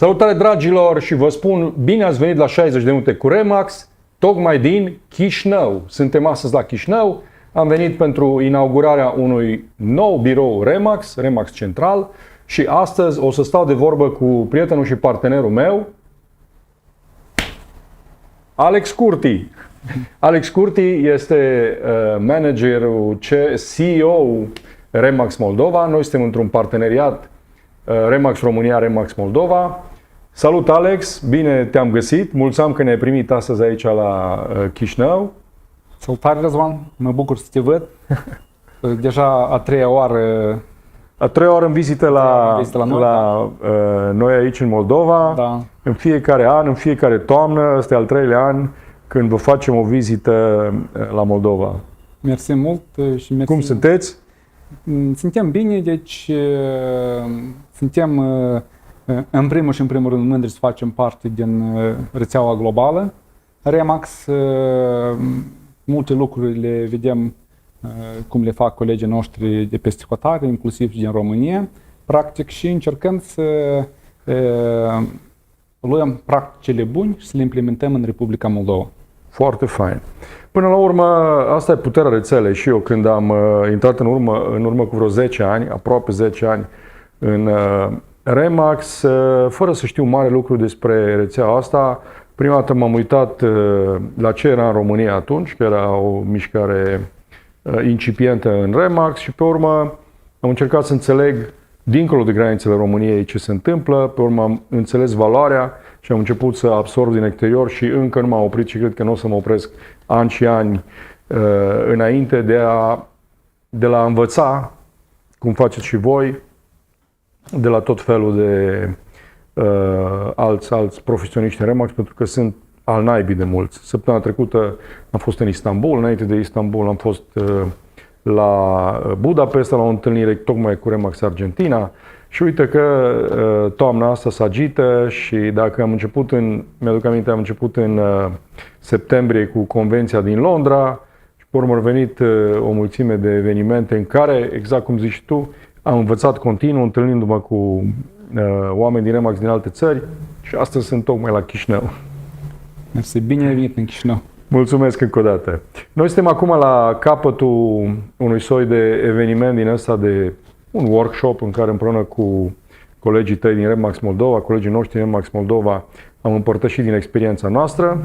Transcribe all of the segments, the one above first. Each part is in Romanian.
Salutare dragilor și vă spun bine ați venit la 60 de minute cu Remax, tocmai din Chișinău. Suntem astăzi la Chișinău, am venit pentru inaugurarea unui nou birou Remax, Remax Central, și astăzi o să stau de vorbă cu prietenul și partenerul meu, Alex Curti. Alex Curti este managerul, CEO Remax Moldova. Noi suntem într-un parteneriat Remax România, Remax Moldova. Salut Alex, bine te-am găsit. Mulțumim că ne-ai primit astăzi aici la Chișinău. Salutare Răzvan, mă bucur să te văd. Deja a treia oară în vizită la noi aici în Moldova. Da. În fiecare an, în fiecare toamnă, ăsta e al treilea an când vă facem o vizită la Moldova. Mersi mult și mersi. Cum sunteți? Suntem bine, deci suntem în primul rând mândri să facem parte din rețeaua globală. Remax, multe lucruri le vedem cum le fac colegii noștri de peste hotare, inclusiv din România, practic, și încercăm să luăm practicile bune și să le implementăm în Republica Moldova. Foarte fain. Până la urmă, asta e puterea rețelei. Și eu când am intrat în urmă cu vreo 10 ani, aproape 10 ani, în Remax, fără să știu mare lucru despre rețeaua asta, prima dată m-am uitat la ce era în România atunci, că era o mișcare incipientă în Remax, și pe urmă am încercat să înțeleg dincolo de granițele României ce se întâmplă, pe urmă am înțeles valoarea și am început să absorb din exterior și încă nu m-am oprit și cred că nu o să mă opresc ani și ani înainte de la învăța, cum faceți și voi, de la tot felul de alți profesioniști în Remax, pentru că sunt al naibii de mulți. Săptămâna trecută am fost în Istanbul, înainte de Istanbul am fost la Budapesta la o întâlnire tocmai cu Remax Argentina și uite că toamna asta se agită și dacă mi-aduc aminte, am început în septembrie cu convenția din Londra și pe urmă au venit o mulțime de evenimente în care, exact cum zici tu, am învățat continuu, întâlnindu-mă cu oameni din Remax din alte țări și astăzi sunt tocmai la Chișinău. Mersi, bine ai venit în Chișinău. Mulțumesc încă o dată. Noi suntem acum la capătul unui soi de eveniment din ăsta, de un workshop în care împreună cu colegii tăi din Remax Moldova, colegii noștri din Remax Moldova, am împărtășit din experiența noastră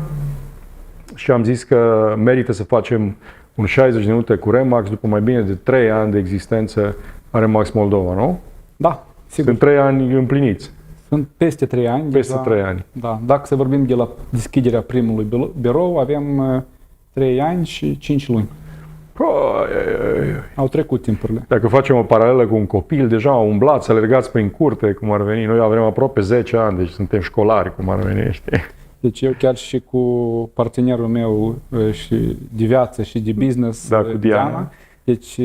și am zis că merită să facem un 60 de minute cu Remax după mai bine de 3 ani de existență a Remax Moldova, nu? Da, sigur. Sunt 3 ani împliniți. Sunt peste 3 ani. Peste 3 ani. Da, dacă să vorbim de la deschiderea primului birou, avem 3 ani și 5 luni. Au trecut timpurile. Dacă facem o paralelă cu un copil, deja umblați, alergați prin curte, cum ar veni. Noi avem aproape 10 ani, deci suntem școlari, cum ar veni, știi? Deci eu chiar și cu partenerul meu și de viață și de business, da, cu Diana. Deci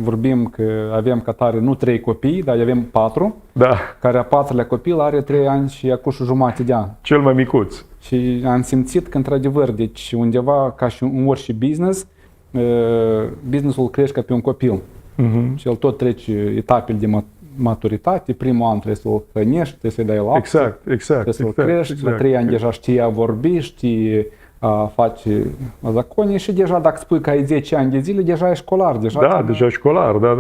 vorbim că avem ca tare nu 3 copii, dar avem 4, da. Care a 4-lea copil are 3 ani și acum și jumătate de an. Cel mai micuț. Și am simțit că, într-adevăr, deci undeva, ca și în orice business, businessul crește ca pe un copil. Și el tot trece etapele de maturitate. Primul an trebuie să-l hrănești, trebuie să-i dai lapte, trebuie să-l crești, la 3 ani deja știi a vorbi, știi a face zaconii și deja dacă spui că ai 10 ani de zile, deja e școlar. Deja e școlar, da.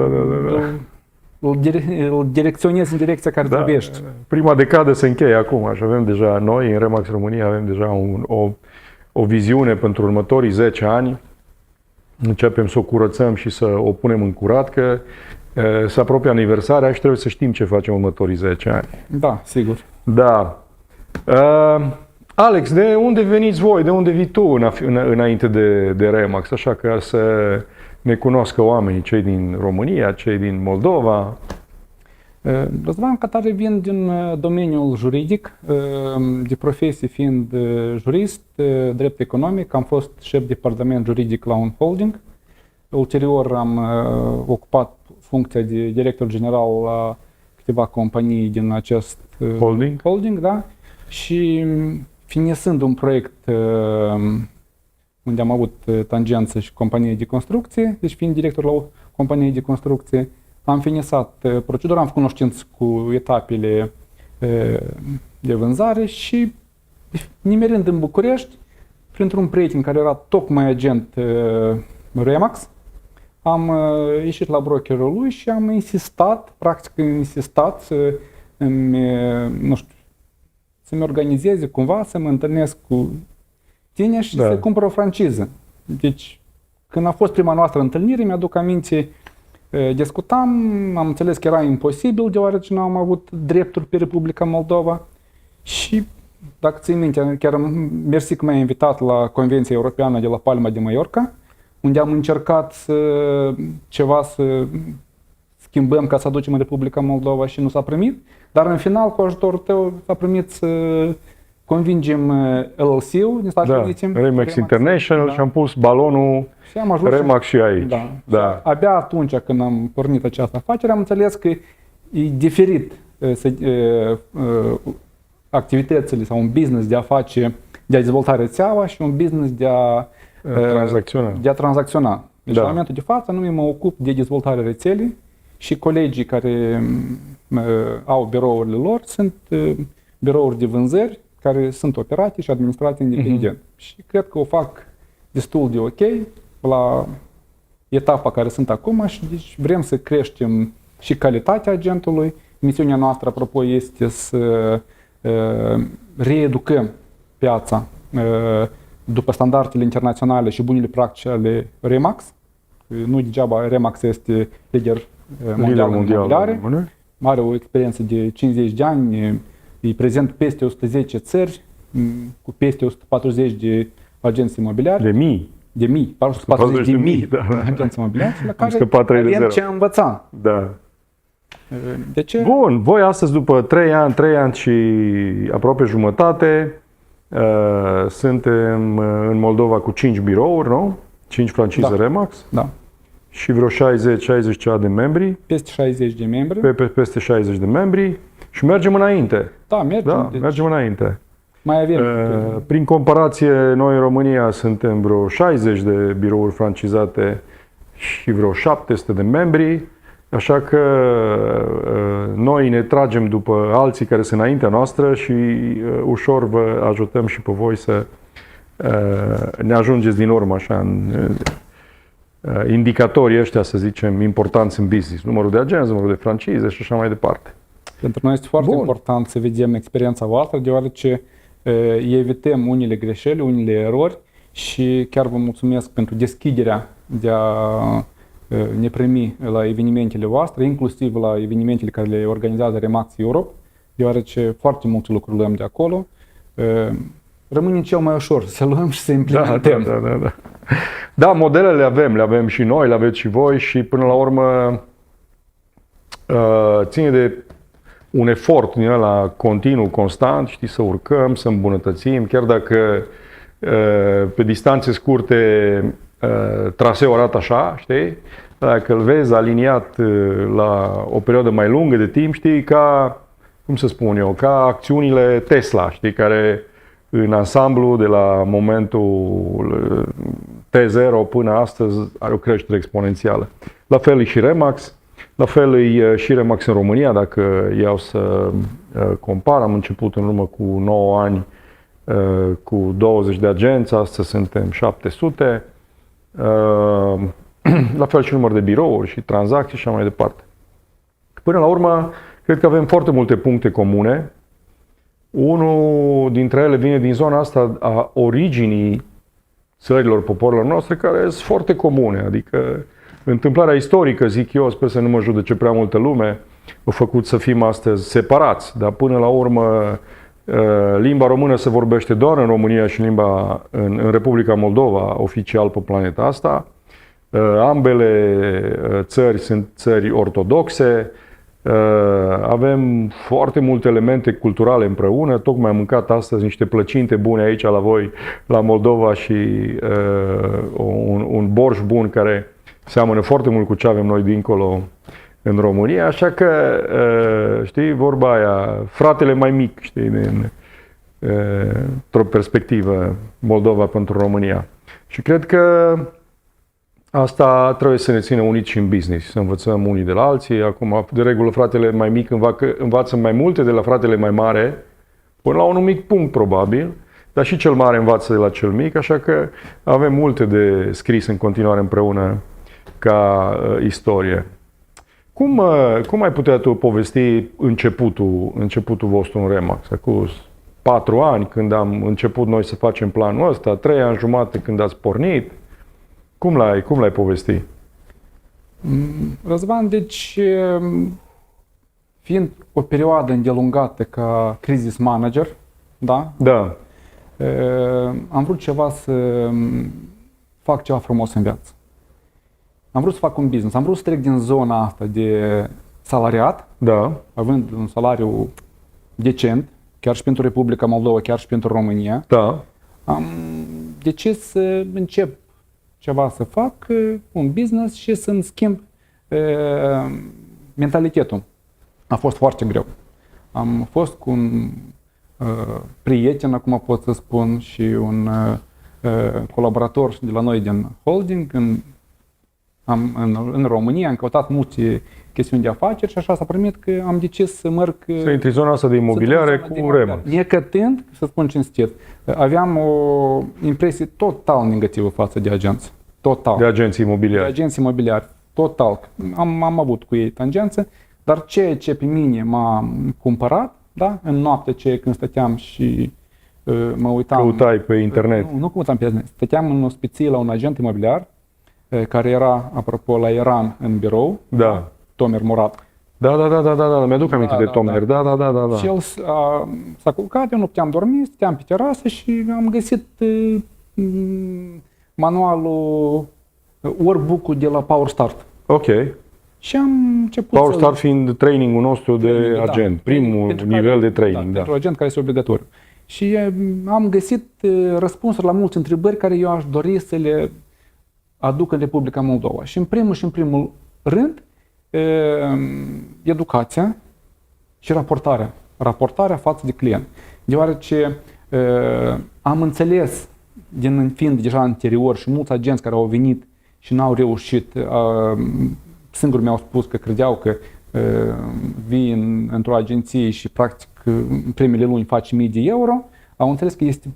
Îl direcționezi în direcția care trebuiești. Prima decadă se încheie acum și avem deja, noi în Remax România avem deja o viziune pentru următorii 10 ani. Începem să o curățăm și să o punem în curat, că se apropie aniversarea și trebuie să știm ce facem următorii 10 ani. Da, sigur. Da. Alex, de unde veniți voi? De unde vii tu înainte de Remax? Așa că să ne cunoască oamenii, cei din România, cei din Moldova. Răzvan, ca tare vin din domeniul juridic, de profesie fiind jurist, drept economic, am fost șef departament juridic la un holding. Ulterior am ocupat funcția de director general la câteva companii din acest holding, da? Și finisând un proiect unde am avut tangență și companie de construcție, deci fiind director la o companie de construcție, am finisat procedura, am făcut cunoștință cu etapele de vânzare și nimerând în București, printr-un prieten care era tocmai agent Remax, am ieșit la brokerul lui și am insistat, practic insistat nu știu, să-mi organizeze cumva, să mă întâlnesc cu tine și să cumpăr o franciză. Deci, când a fost prima noastră întâlnire, mi-aduc aminte, discutam, am înțeles că era imposibil, deoarece nu am avut drepturi pe Republica Moldova și, dacă ții minte, chiar mersi că m-ai invitat la Convenția Europeană de la Palma de Mallorca, unde am încercat să schimbăm ca să aducem în Republica Moldova și nu s-a primit, dar în final, cu ajutorul tău, s-a primit să convingem LLC-ul din Statele Unite. Remax International și am pus balonul și am ajuns Remax și aici. Da. Abia atunci când am pornit această afacere, am înțeles că e diferit activitățile sau un business de a face, de a dezvolta rețeaua și un business de a tranzacționa. Deci la momentul de față nu mă ocup de dezvoltarea rețelei și colegii care au birourile lor sunt birouri de vânzări care sunt operate și administrate independent. Și cred că o fac destul de ok la etapa care sunt acum și deci vrem să creștem și calitatea agentului. Misiunea noastră, apropo, este să reeducăm piața după standardele internaționale și bunele practici ale Remax. Nu degeaba Remax este lider mondial în imobiliare. Are o experiență de 50 de ani, e prezent peste 110 țări, cu peste 140 de agenți imobiliari. De mii, 440 de mii de agenți imobiliari, la care avem ce învăța. Da. De ce? Bun, voi astăzi, după 3 ani și aproape jumătate, suntem în Moldova cu 5 birouri, nu? 5 francize Remax. Da. Și vreo 60 de membri. Peste 60 de membri. Peste 60 de membri. Și mergem înainte. Da, mergem înainte. Mai avem. Prin comparație, noi în România suntem vreo 60 de birouri francizate și vreo 700 de membri. Așa că noi ne tragem după alții care sunt înaintea noastră și ușor vă ajutăm și pe voi să ne ajungeți din urmă așa în indicatorii ăștia, să zicem, importanți în business. Numărul de agenți, numărul de francize și așa mai departe. Pentru noi este foarte important să vedem experiența voastră, deoarece evităm unele greșeli, unele erori și chiar vă mulțumesc pentru deschiderea de a ne primi la evenimentele voastre, inclusiv la evenimentele care le organizează Remax Europe, deoarece foarte multe lucruri luăm de acolo. Rămâne cel mai ușor să luăm și să implementăm. Da, modelele le avem și noi, le aveți și voi și până la urmă ține de un efort din ăla continuu, constant, știi, să urcăm, să îmbunătățim, chiar dacă pe distanțe scurte traseul arată așa, știi? Dacă îl vezi aliniat la o perioadă mai lungă de timp, știi, ca, cum să spun eu, ca acțiunile Tesla, știi, care în ansamblu de la momentul T0 până astăzi are o creștere exponențială. La fel e și Remax, la fel e și Remax în România, dacă iau să compar, am început în urmă cu 9 ani cu 20 de agenți, astăzi suntem 700. La fel și număr de birouri și tranzacții și așa mai departe. Până la urmă, cred că avem foarte multe puncte comune. Unul dintre ele vine din zona asta a originii țărilor, poporilor noastre, care sunt foarte comune. Adică întâmplarea istorică, zic eu, sper să nu mă judece prea multă lume, a făcut să fim astăzi separați. Dar până la urmă, limba română se vorbește doar în România și în Republica Moldova, oficial pe planeta asta. Ambele țări sunt țări ortodoxe. Avem foarte multe elemente culturale împreună. Tocmai am mâncat astăzi niște plăcinte bune aici la voi, la Moldova, și un borș bun care seamănă foarte mult cu ce avem noi dincolo în România. Așa că, știi, vorba aia, fratele mai mic, știi, într-o perspectivă, Moldova pentru România. Și cred că Asta trebuie să ne țină uniți și în business, să învățăm unii de la alții. Acum, de regulă, fratele mai mic învață mai multe de la fratele mai mare, până la un anumit punct, probabil, dar și cel mare învață de la cel mic, așa că avem multe de scris în continuare împreună ca istorie. Cum ai putea tu povesti începutul vostru în Remax? Acum 4 ani, când am început noi să facem planul ăsta, 3 ani jumate când ați pornit. Cum l-ai povesti? Răzvan, deci, fiind o perioadă îndelungată ca crisis manager, da? Da, Am vrut să fac ceva frumos în viață. Am vrut să fac un business, am vrut să trec din zona asta de salariat, da, având un salariu decent, chiar și pentru Republica Moldova, chiar și pentru România. da, Am decis să încep ceva, să fac un business și să-mi schimb mentalitetul. A fost foarte greu. Am fost cu un prieten, acum pot să spun, și un colaborator de la noi din holding în România. Am căutat multe chestiuni de afaceri și așa s-a primit că am decis să merg... Să intri în zona asta de imobiliare cu Remax. Necătând, să spun cinstit, aveam o impresie total negativă față de agenți. Total. De agenții De imobiliari. agenți imobiliari. Total. Am avut cu ei tangență, dar ceea ce pe mine m-a cumpărat, da? În noapte ce când stăteam și mă uitam... Căutai pe internet. Nu căutam pe internet. Stăteam în ospiție la un agent imobiliar care era, apropo, la Iran în birou. Da. Tomer Murat. Da, mi-aduc aminte de Tomer. Da. Și el s-a culcat, eu nu puteam dormi, stăteam pe terasă și am găsit manualul, workbook-ul de la Power Start. Ok. Și am început Power Start fiind trainingul nostru de agent, primul pentru nivel care, de training. Da. pentru agent care este obligatoriu. Și am găsit răspunsuri la multe întrebări care eu aș dori să le aduc în Republica Moldova. Și în primul rând, educația și raportarea. Raportarea față de client. Deoarece am înțeles, fiind deja anterior și mulți agenți care au venit și n-au reușit, singuri mi-au spus că credeau că vii într-o agenție și practic în primele luni faci 1000 de euro, au înțeles că este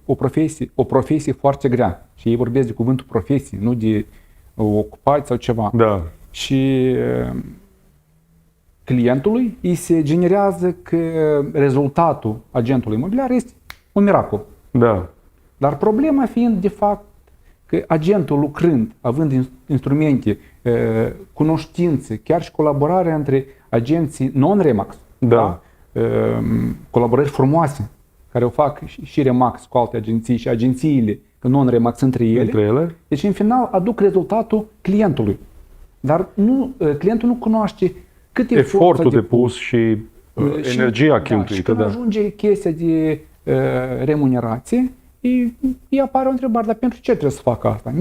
o profesie foarte grea. Și ei vorbesc de cuvântul profesie, nu de ocupație sau ceva. Da. Și clientului îi se generează că rezultatul agentului imobiliar este un miracol. Da. Dar problema fiind de fapt că agentul lucrând, având instrumente, cunoștințe, chiar și colaborarea între agenții non-Remax, Da. colaborări frumoase care o fac și Remax cu alte agenții și agențiile non-Remax între ele. Deci în final aduc rezultatul clientului. Dar clientul nu cunoaște cât efortul depus și energia cheltuită. Și când ajunge chestia de remunerație, îi apare o întrebare, dar pentru ce trebuie să fac asta?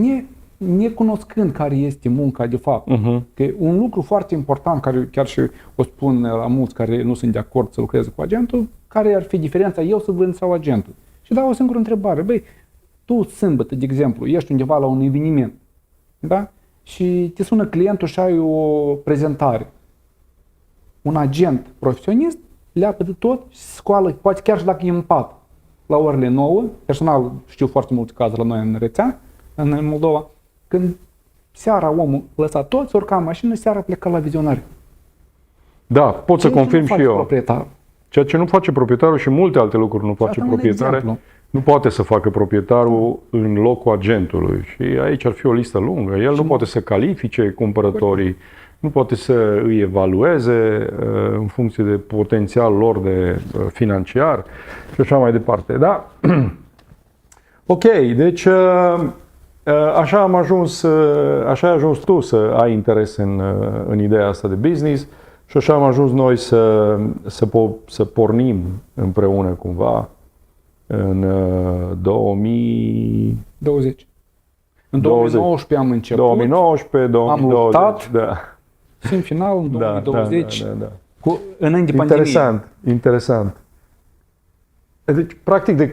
Necunoscând care este munca de fapt. Că un lucru foarte important, care chiar și o spun la mulți care nu sunt de acord să lucreze cu agentul, care ar fi diferența eu să vând sau agentul? Și dau o singură întrebare. Băi, tu sâmbătă, de exemplu, ești undeva la un eveniment, da? Și te sună clientul și ai o prezentare. Un agent profesionist leapă de tot și se scoală, poate chiar și dacă e în pat, la orele 9, personal știu foarte multe cazuri la noi în rețea, în Moldova, când seara omul lăsa tot, se urca în mașină, seara pleca la vizionare. Da, pot să confirm și eu. Proprietarul. Ceea ce nu face proprietarul și multe alte lucruri nu face proprietarul, nu poate să facă proprietarul în locul agentului. Și aici ar fi o listă lungă. El nu poate să califice cumpărătorii, nu poate să îi evalueze în funcție de potențialul lor de financiar și așa mai departe. Da? Ok, deci așa ai ajuns tu să ai interes în ideea asta de business și așa am ajuns noi să pornim împreună cumva în 2020. În 2019 am început. 2019, 2020. Am luptat. Da. Și în final, în 2020, da. înainte de pandemie. Interesant. Deci, practic, de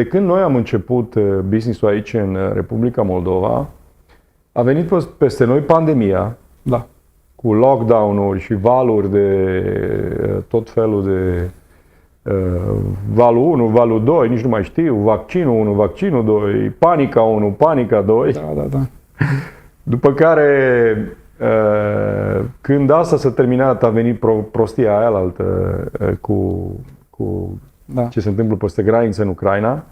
când noi am început business-ul aici în Republica Moldova, A venit peste noi pandemia, Da. cu lockdown-uri și valuri de tot felul de valul 1, valul 2, nici nu mai știu, vaccinul 1, vaccinul 2, panica 1, panica 2. Da. După care, când asta s-a terminat, a venit prostia aia alaltă cu Da. ce se întâmplă peste graniță în Ucraina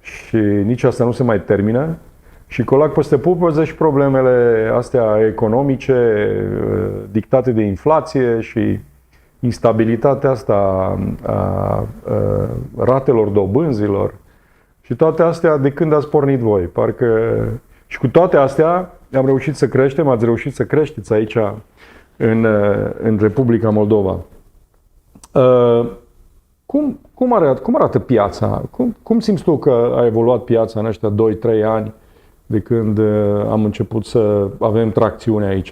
și nici asta nu se mai termină. Și colac peste pupăză și problemele astea economice dictate de inflație și instabilitatea asta a ratelor dobânzilor și toate astea de când ați pornit voi. Parcă și cu toate astea am reușit să creștem, ați reușit să creșteți aici în Republica Moldova. Cum arată piața? Cum simți tu că a evoluat piața în ăștia 2-3 ani de când am început să avem tracțiune aici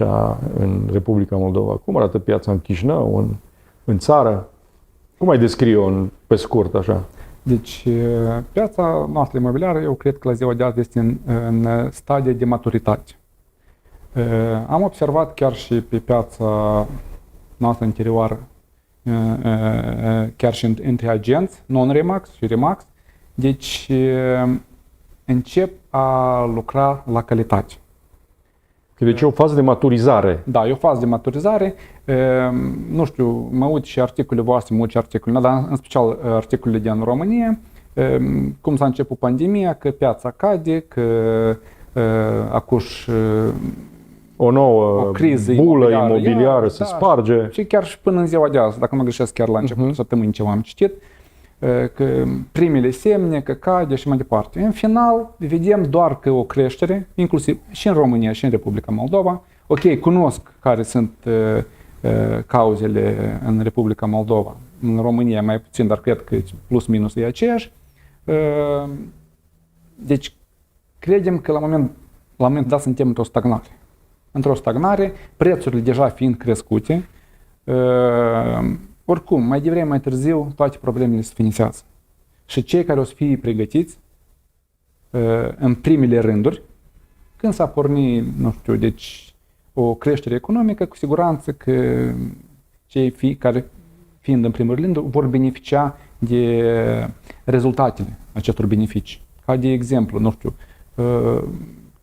în Republica Moldova? Cum arată piața în Chișinău, în țară? Cum ai descrie-o pe scurt așa? Deci, piața noastră imobiliară, eu cred că la ziua de azi este în stadie de maturitate. Am observat chiar și pe piața noastră interioară, chiar și între agenți, non-Remax și Remax, deci încep a lucra la calitate. Deci e o fază de maturizare. Da, e o fază de maturizare. Nu știu, mă uit și articole voastre, mă uit și articole, dar în special articolele din România, cum s-a început pandemia, că piața cade, că acuși O nouă criză bulă imobiliară se da, sparge. Și chiar și până în ziua de azi, dacă nu mă greșesc, chiar la începutul săptămânii ceva am citit, că primele semne, că cade și mai departe. În final, vedem doar că o creștere, inclusiv și în România și în Republica Moldova. Ok, cunosc care sunt cauzele în Republica Moldova. În România mai puțin, dar cred că plus minus e aceeași. Deci, credem că la moment dat suntem într-o stagnare. Într-o stagnare, prețurile deja fiind crescute, oricum, mai devreme, mai târziu, toate problemele se finisează. Și cei care o să fie pregătiți în primele rânduri, când s-a pornit, nu știu, deci o creștere economică, cu siguranță că cei care, fiind în primul rând, vor beneficia de rezultatele acestor beneficii. Ca de exemplu, nu știu,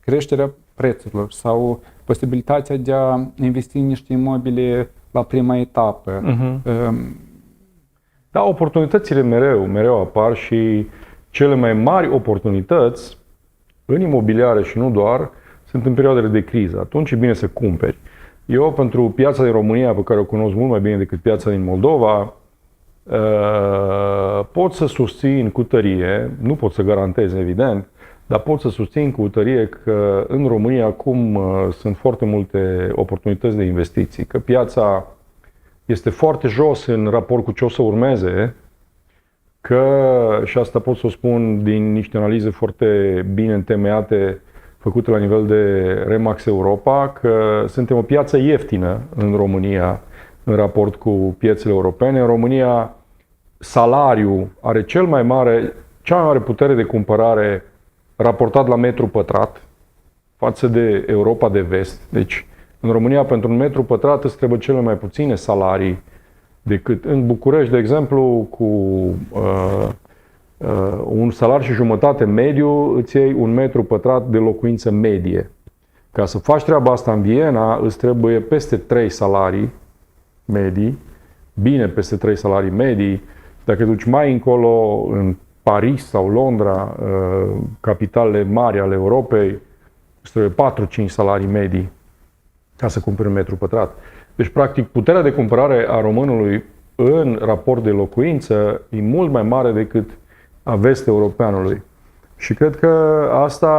creșterea prețurilor sau posibilitatea de a investi în niște imobile la prima etapă. Da, oportunitățile mereu apar și cele mai mari oportunități în imobiliare și nu doar sunt în perioadele de criză. Atunci e bine să cumperi. Eu, pentru piața din România, pe care o cunosc mult mai bine decât piața din Moldova, pot să susțin cu tărie, nu pot să garantez evident, dar pot să susțin cu tărie că în România acum sunt foarte multe oportunități de investiții, că piața este foarte jos în raport cu ce o să urmeze, că, și asta pot să o spun din niște analize foarte bine întemeiate făcute la nivel de Remax Europa, că suntem o piață ieftină în România în raport cu piețele europene. În România salariul are cea mai mare putere de cumpărare raportat la metru pătrat față de Europa de vest. Deci, în România, pentru un metru pătrat îți trebuie cele mai puține salarii decât în București, de exemplu, cu un salar și jumătate mediu, îți iei un metru pătrat de locuință medie. Ca să faci treaba asta în Viena, îți trebuie peste 3 salarii medii, bine peste 3 salarii medii. Dacă duci mai încolo, în Paris sau Londra, capitalele mari ale Europei, îți trebuie 4-5 salarii medii ca să cumperi un metru pătrat. Deci, practic, puterea de cumpărare a românului în raport de locuință e mult mai mare decât a vest-europeanului. Și cred că asta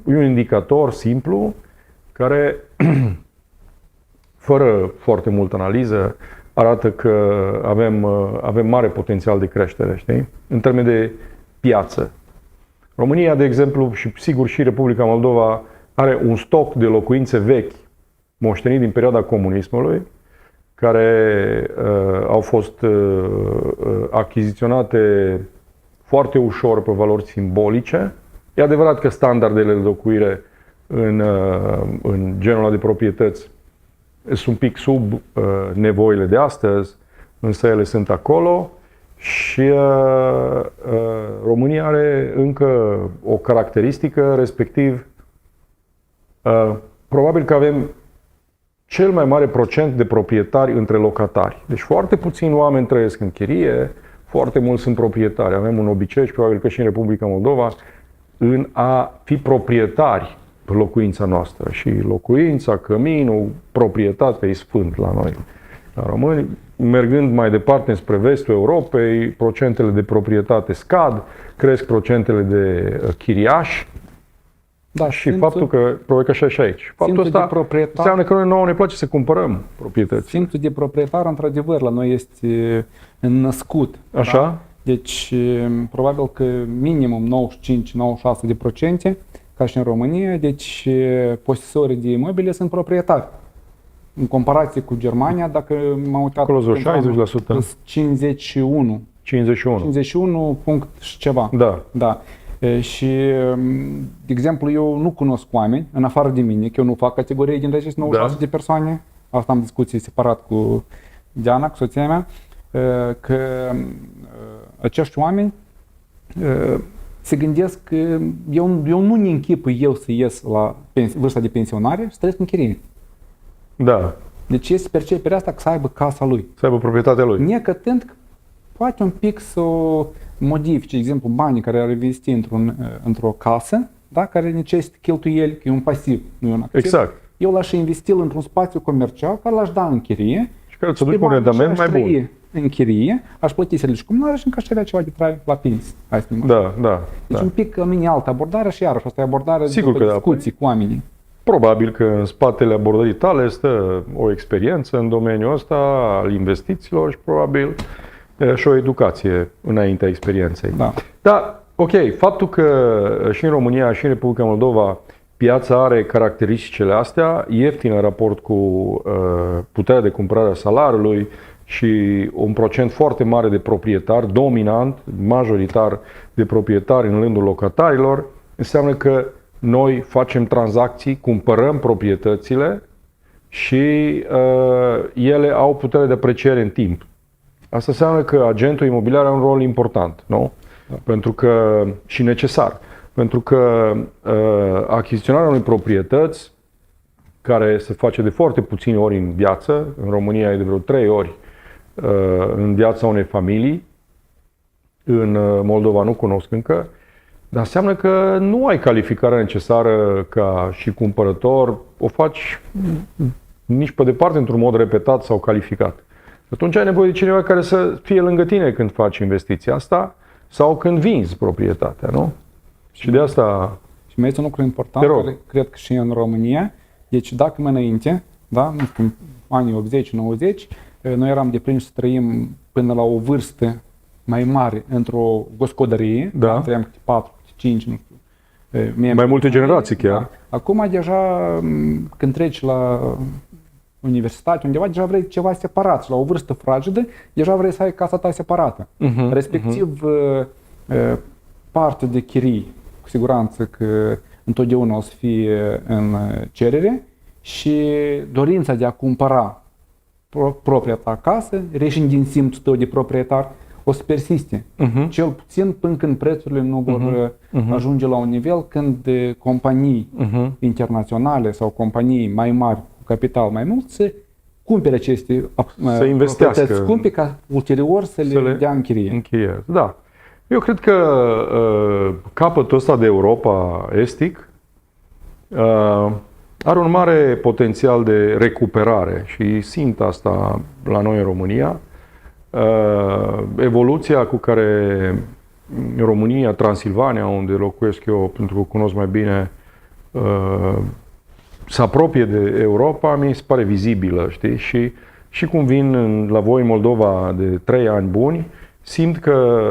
e un indicator simplu care, fără foarte multă analiză, arată că avem mare potențial de creștere, știi? În termen de piață. România, de exemplu, și sigur și Republica Moldova, are un stoc de locuințe vechi, moștenit din perioada comunismului, care au fost achiziționate foarte ușor pe valori simbolice E adevărat că standardele de locuire în genul ăla de proprietăți sunt un pic sub nevoile de astăzi, însă ele sunt acolo și România are încă o caracteristică, respectiv probabil că avem cel mai mare procent de proprietari între locatari. Deci foarte puțini oameni trăiesc în chirie, foarte mulți sunt proprietari. Avem un obicei și probabil că și în Republica Moldova în a fi proprietari pe locuința noastră. Și locuința, căminul, proprietatea e sfânt la noi, la români. Mergând mai departe spre vestul Europei, procentele de proprietate scad, cresc procentele de chiriași. Da, Și faptul că, probabil că și aici. Faptul ăsta înseamnă că nouă ne place să cumpărăm proprietăți. Simțul de proprietar, într-adevăr, la noi este născut. Așa? Da? Deci, probabil că minimum 95-96%, ca și în România, deci posesorii de imobile sunt proprietari. În comparație cu Germania, dacă m-am uitat... Acolo 60%. 51. 51 punct și ceva. Da. Da. Și, de exemplu, eu nu cunosc oameni, în afară de mine, că eu nu fac categorie din aceste 96 de persoane. Asta am discuții separat cu Diana, cu soția mea, că acești oameni se gândesc că eu nu-mi închipui eu să ies la vârsta de pensionare și să trăiesc în chirie. Da. Deci este perceperea asta că să aibă casa lui. Să aibă proprietatea lui. Necătând că poate un pic să modifice, de exemplu, banii care ar investi într-o casă, da, care necesită cheltuieli, că e un pasiv, nu e un activ. Exact. Eu l-aș investi într-un spațiu comercial care l-aș da în chirie. Și care să duci cu un rendament mai bun. În chirie, aș plăti servicii comunale și încă aș avea ceva de trai la pensie. Da. Deci un pic la mine altă abordare și iarăși asta e abordare Sigur după că discuții cu oamenii. Probabil că în spatele abordării tale stă o experiență în domeniul ăsta al investițiilor și probabil și o educație înaintea experienței. Da. Da, ok, faptul că și în România și în Republica Moldova piața are caracteristicile astea, ieftină în raport cu puterea de cumpărare a salariului și un procent foarte mare de proprietari, dominant, majoritar de proprietari în rândul locatarilor, înseamnă că noi facem tranzacții, cumpărăm proprietățile și ele au putere de apreciere în timp. Asta înseamnă că agentul imobiliar are un rol important, nu? Da. Pentru că, și necesar. Pentru că achiziționarea unei proprietăți, care se face de foarte puține ori în viață, în România e de vreo 3 ori în viața unei familii, în Moldova nu cunosc încă, dar înseamnă că nu ai calificarea necesară ca și cumpărător, o faci nici pe departe într-un mod repetat sau calificat. Atunci ai nevoie de cineva care să fie lângă tine când faci investiția asta sau când vinzi proprietatea, nu? Și de asta... Și mai este un lucru important, care cred că și în România, deci dacă mai înainte, da, nu știu, anii 80-90, noi eram deprinși să trăim până la o vârstă mai mare într-o gospodărie, da. Trăiam câte 4, 5, nu știu. Mai multe generații chiar. Da. Acum deja, când treci la universitate, undeva, deja vrei ceva separat și la o vârstă fragedă, deja vrei să ai casa ta separată. Respectiv, partea de chirii, cu siguranță că întotdeauna o să fie în cerere și dorința de a cumpăra propria ta casă, reșind din simțul tău de proprietar, o să persiste. Cel puțin până când prețurile nu vor ajunge la un nivel când companii internaționale sau companii mai mari cu capital mai mult să cumpere aceste să investească scumpe ca ulterior să le dea în chirie. Da. Eu cred că capătul ăsta de Europa estic are un mare potențial de recuperare și simt asta la noi în România. Evoluția cu care România, Transilvania, unde locuiesc eu, pentru că o cunosc mai bine, se apropie de Europa, mi se pare vizibilă, știi? Și cum vin la voi în Moldova de 3 ani buni, simt că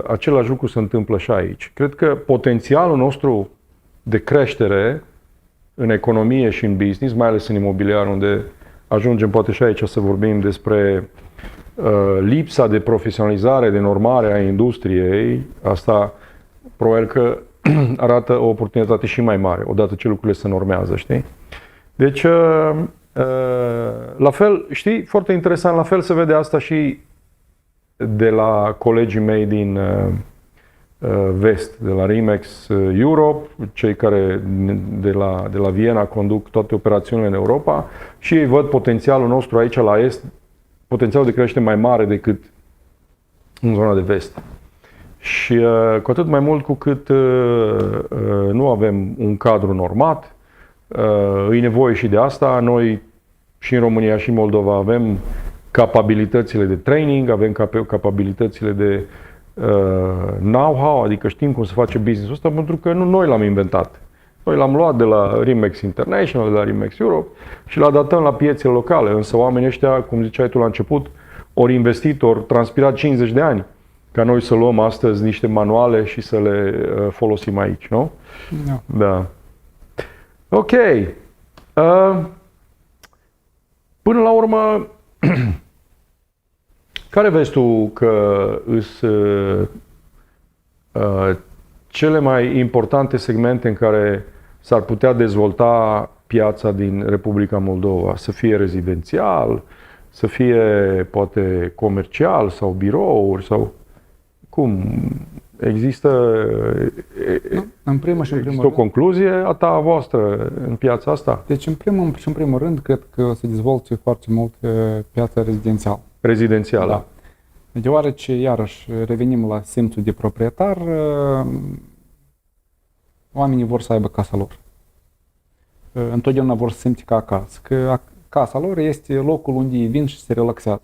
același lucru se întâmplă și aici. Cred că potențialul nostru de creștere în economie și în business, mai ales în imobiliar, unde ajungem poate și aici să vorbim despre lipsa de profesionalizare, de normare a industriei, asta probabil că arată o oportunitate și mai mare, odată ce lucrurile se normează, știi? Deci, la fel, știi, foarte interesant, la fel se vede asta și de la colegii mei din vest, de la Rimex Europe, cei care de la Viena conduc toate operațiunile în Europa și ei văd potențialul nostru aici la est, potențialul de creștere mai mare decât în zona de vest. Și cu atât mai mult cu cât nu avem un cadru normat, e nevoie și de asta. Noi și în România și în Moldova avem capabilitățile de training, avem capabilitățile de know-how, adică știm cum se face business-ul ăsta, pentru că nu noi l-am inventat. Noi l-am luat de la Rimex International, de la Rimex Europe și l-adaptăm la piețele locale. Însă oamenii ăștia, cum ziceai tu la început, ori investit, ori transpirat 50 de ani ca noi să luăm astăzi niște manuale și să le folosim aici, nu? Da. Da. Ok. Până la urmă, care vezi tu că sunt cele mai importante segmente în care s-ar putea dezvolta piața din Republica Moldova? Să fie rezidențial, să fie poate comercial sau birouri sau cum? Există În primul și în primul există o rând, concluzie a ta, a voastră în piața asta? deci în primul rând, cred că o să dezvolte foarte mult piața rezidențială. Rezidențială. Da. Deoarece, iarăși, revenim la simțul de proprietar, oamenii vor să aibă casa lor. Întotdeauna vor să simți ca acasă, că casa lor este locul unde ei vin și se relaxează.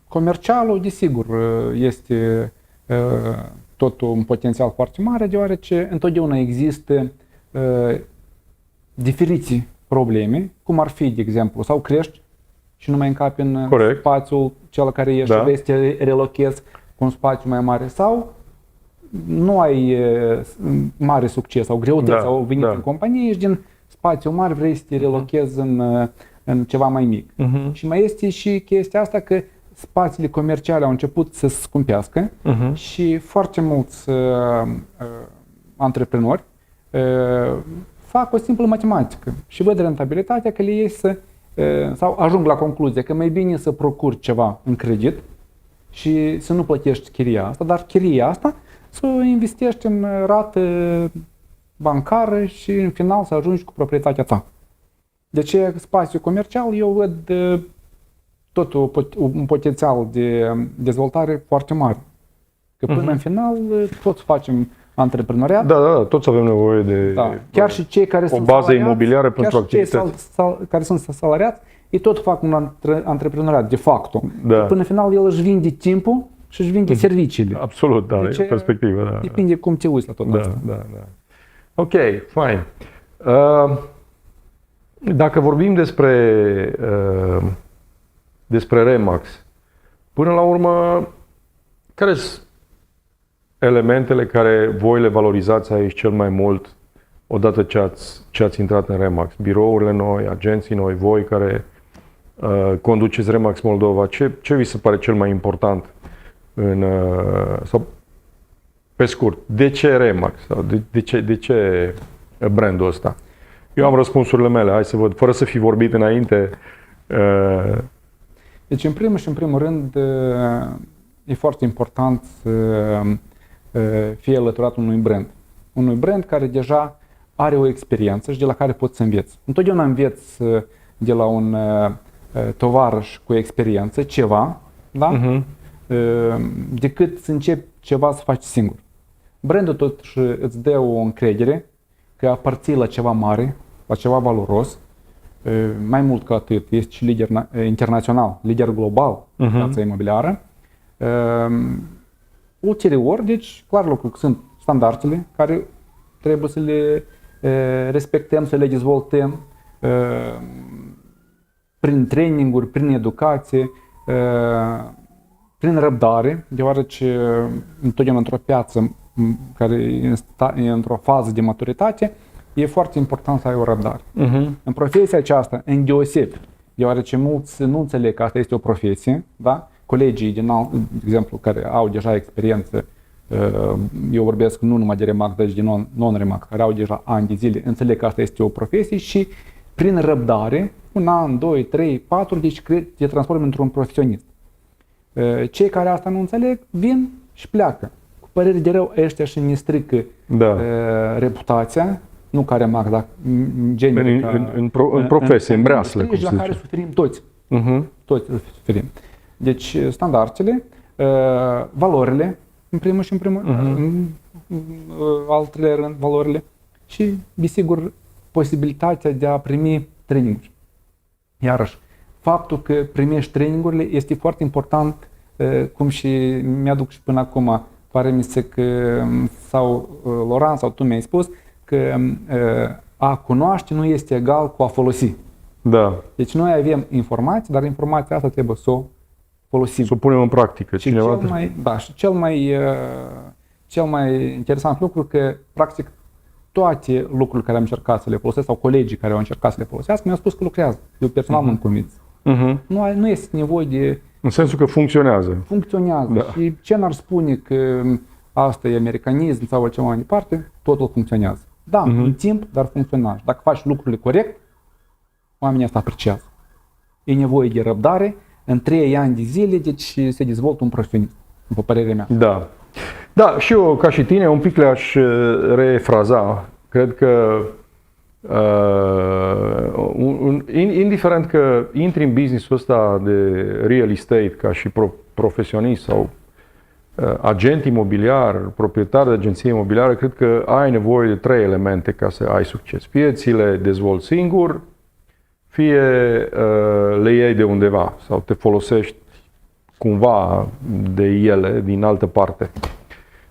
Comercialul, desigur, este tot un potențial foarte mare, deoarece întotdeauna există diferite probleme, cum ar fi, de exemplu, sau crești și nu mai încapi în spațiul cel care ești, vrei să te relochezi cu un spațiu mai mare, sau nu ai mare succes sau greutăți, sau venit în companie, ești din spațiu mare, vrei să te relochezi în ceva mai mic. Și mai este și chestia asta că spațiile comerciale au început să se scumpească și foarte mulți antreprenori fac o simplă matematică și văd rentabilitatea că le iese sau ajung la concluzia că mai bine să procuri ceva în credit și să nu plătești chiria asta, dar chiria asta să o investești în rată bancară și în final să ajungi cu proprietatea ta. De ce spațiul comercial eu văd tot un potențial de dezvoltare foarte mare. Că până în final toți facem antreprenoriat. Da, toți avem nevoie de chiar și cei care sunt bază imobiliară pentru activități. Care sunt salariați, ei tot fac un antreprenoriat de facto. Da. Până în final el își vinde timpul și își vinde serviciile. Absolut, da, deci, e o perspectivă. Da. Depinde cum te uiți la tot asta. Da. Ok, fine. Dacă vorbim despre Remax, până la urmă, care sunt elementele care voi le valorizați aici cel mai mult odată ce ați intrat în Remax? Birourile noi, agenții noi, voi care conduceți Remax Moldova, ce vi se pare cel mai important sau pe scurt, de ce Remax? Sau de ce brandul ăsta? Eu am răspunsurile mele, hai să văd, fără să fi vorbit înainte. Deci, în primul rând, e foarte important să fie alăturat unui brand. Unui brand care deja are o experiență și de la care poți să înveți. Întotdeauna înveți de la un tovarăș cu experiență ceva, da? Decât să începi ceva să faci singur. Brandul totuși îți dă o încredere că aparții la ceva mare, la ceva valoros. Mai mult ca atât, este și lider internațional, lider global în piața imobiliară. Ulterior, deci, clar lucru, sunt standardele care trebuie să le respectăm, să le dezvoltăm prin traininguri, prin educație, prin răbdare, deoarece întotdeauna într-o piață care e într-o fază de maturitate, e foarte important să ai o răbdare. În profesia aceasta, îndeosebi, deoarece mulți nu înțeleg că asta este o profesie, da? Colegii, de exemplu, care au deja experiență Eu vorbesc nu numai de Remax, dar și de non-Remax, care au deja ani de zile, înțeleg că asta este o profesie și prin răbdare, un an, 2, 3, 4, deci te transformi într-un profesionist. Cei care asta nu înțeleg, vin și pleacă. Cu păreri de rău, ăștia și ne strică reputația, nu ca Remax, dar în profesie, în breaslă, cum se la care suferim toți. Toți suferim. Deci, standardele, valorile, în primul și în primul, al treilea rând, valorile și, desigur, posibilitatea de a primi traininguri. Iarăși, faptul că primești trainingurile este foarte important, cum și mi-aduc și până acum, pare mi se că, sau Laurent sau tu mi-ai spus, că a cunoaște nu este egal cu a folosi. Da. Deci noi avem informații, dar informația asta trebuie să o folosim. Să o punem în practică. Și cel mai interesant lucru că, practic, toate lucrurile care am încercat să le folosesc sau colegii care au încercat să le folosească mi-au spus că lucrează. Eu personal m-am convins. Nu este nevoie de... În sensul că funcționează. Funcționează. Da. Și ce n-ar spune că asta e americanism sau ceva mai departe, totul funcționează. Da, în timp, dar funcționează. Dacă faci lucrurile corect, oamenii asta apreciază. E nevoie de răbdare, în 3 ani de zile, deci se dezvoltă un profesionist, după părerea mea. Da. Da, și eu, ca și tine, un pic le-aș refraza. Cred că, indiferent că intri în business-ul ăsta de real estate ca și profesionist sau agent imobiliar, proprietar de agenție imobiliară, cred că ai nevoie de 3 elemente ca să ai succes. Fie ți le dezvolți singur, fie le iei de undeva sau te folosești cumva de ele din altă parte.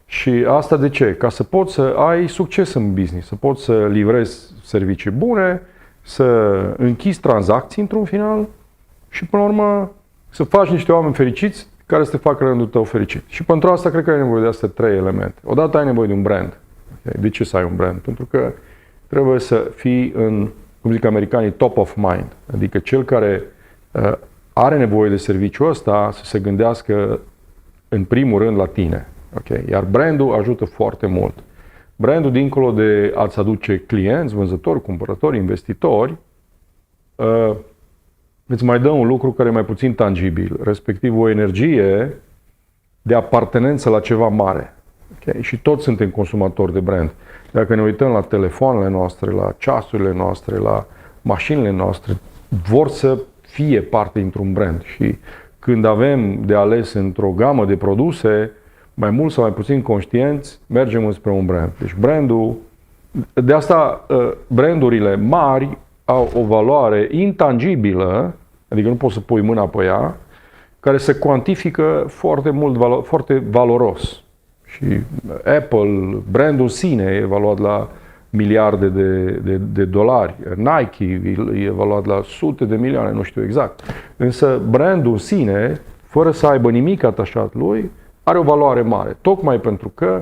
Și asta de ce? Ca să poți să ai succes în business, să poți să livrezi servicii bune, să închizi tranzacții într-un final și până la urmă să faci niște oameni fericiți care să te facă rândul tău fericit. Și pentru asta cred că ai nevoie de astea 3 elemente. Odată ai nevoie de un brand. Okay? De ce să ai un brand? Pentru că trebuie să fii în, cum zic americanii, top of mind. Adică cel care are nevoie de serviciul ăsta să se gândească în primul rând la tine. Okay? Iar brandul ajută foarte mult. Brandul, dincolo de a-ți aduce clienți, vânzători, cumpărători, investitori, îți mai dă un lucru care e mai puțin tangibil, respectiv o energie de apartenență la ceva mare. Okay? Și toți suntem consumatori de brand. Dacă ne uităm la telefoanele noastre, la ceasurile noastre, la mașinile noastre, vor să fie parte dintr-un brand. Și când avem de ales într-o gamă de produse, mai mult sau mai puțin conștienți, mergem înspre un brand. Deci brandul, de asta brandurile mari au o valoare intangibilă, adică nu poți să pui mâna pe ea, care se cuantifică foarte mult, foarte valoros. Și Apple, brandul în sine e evaluat la miliarde de dolari, Nike e evaluat la sute de milioane, nu știu exact. Însă brandul în sine, fără să aibă nimic atașat lui, are o valoare mare, tocmai pentru că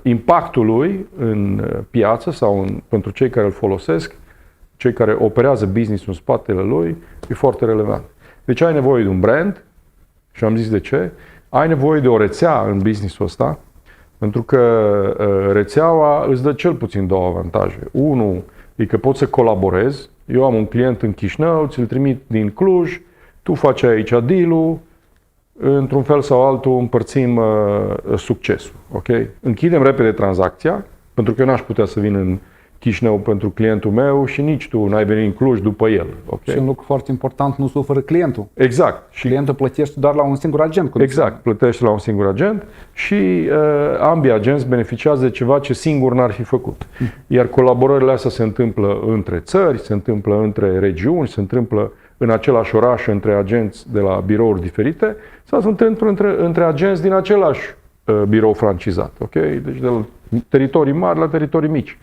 impactul lui în piață sau pentru cei care îl folosesc, cei care operează business-ul în spatele lui, e foarte relevant. Deci ai nevoie de un brand, și am zis de ce, ai nevoie de o rețea în business-ul ăsta, pentru că rețeaua îți dă cel puțin 2 avantaje. Unul e că poți să colaborezi. Eu am un client în Chișinău, ți-l trimit din Cluj, tu faci aici deal-ul, într-un fel sau altul împărțim succesul. Okay? Închidem repede tranzacția, pentru că eu n-aș putea să vin în Chișinău pentru clientul meu și nici tu n-ai venit în Cluj după el. Okay? Și un lucru foarte important, nu suferă clientul. Exact. Și clientul plătește doar la un singur agent. Exact, plătește la un singur agent și ambii agenți beneficiază de ceva ce singur n-ar fi făcut. Iar colaborările astea se întâmplă între țări, se întâmplă între regiuni, se întâmplă în același oraș între agenți de la birouri diferite sau se întâmplă între agenți din același birou francizat. Okay? Deci de la teritorii mari la teritorii mici.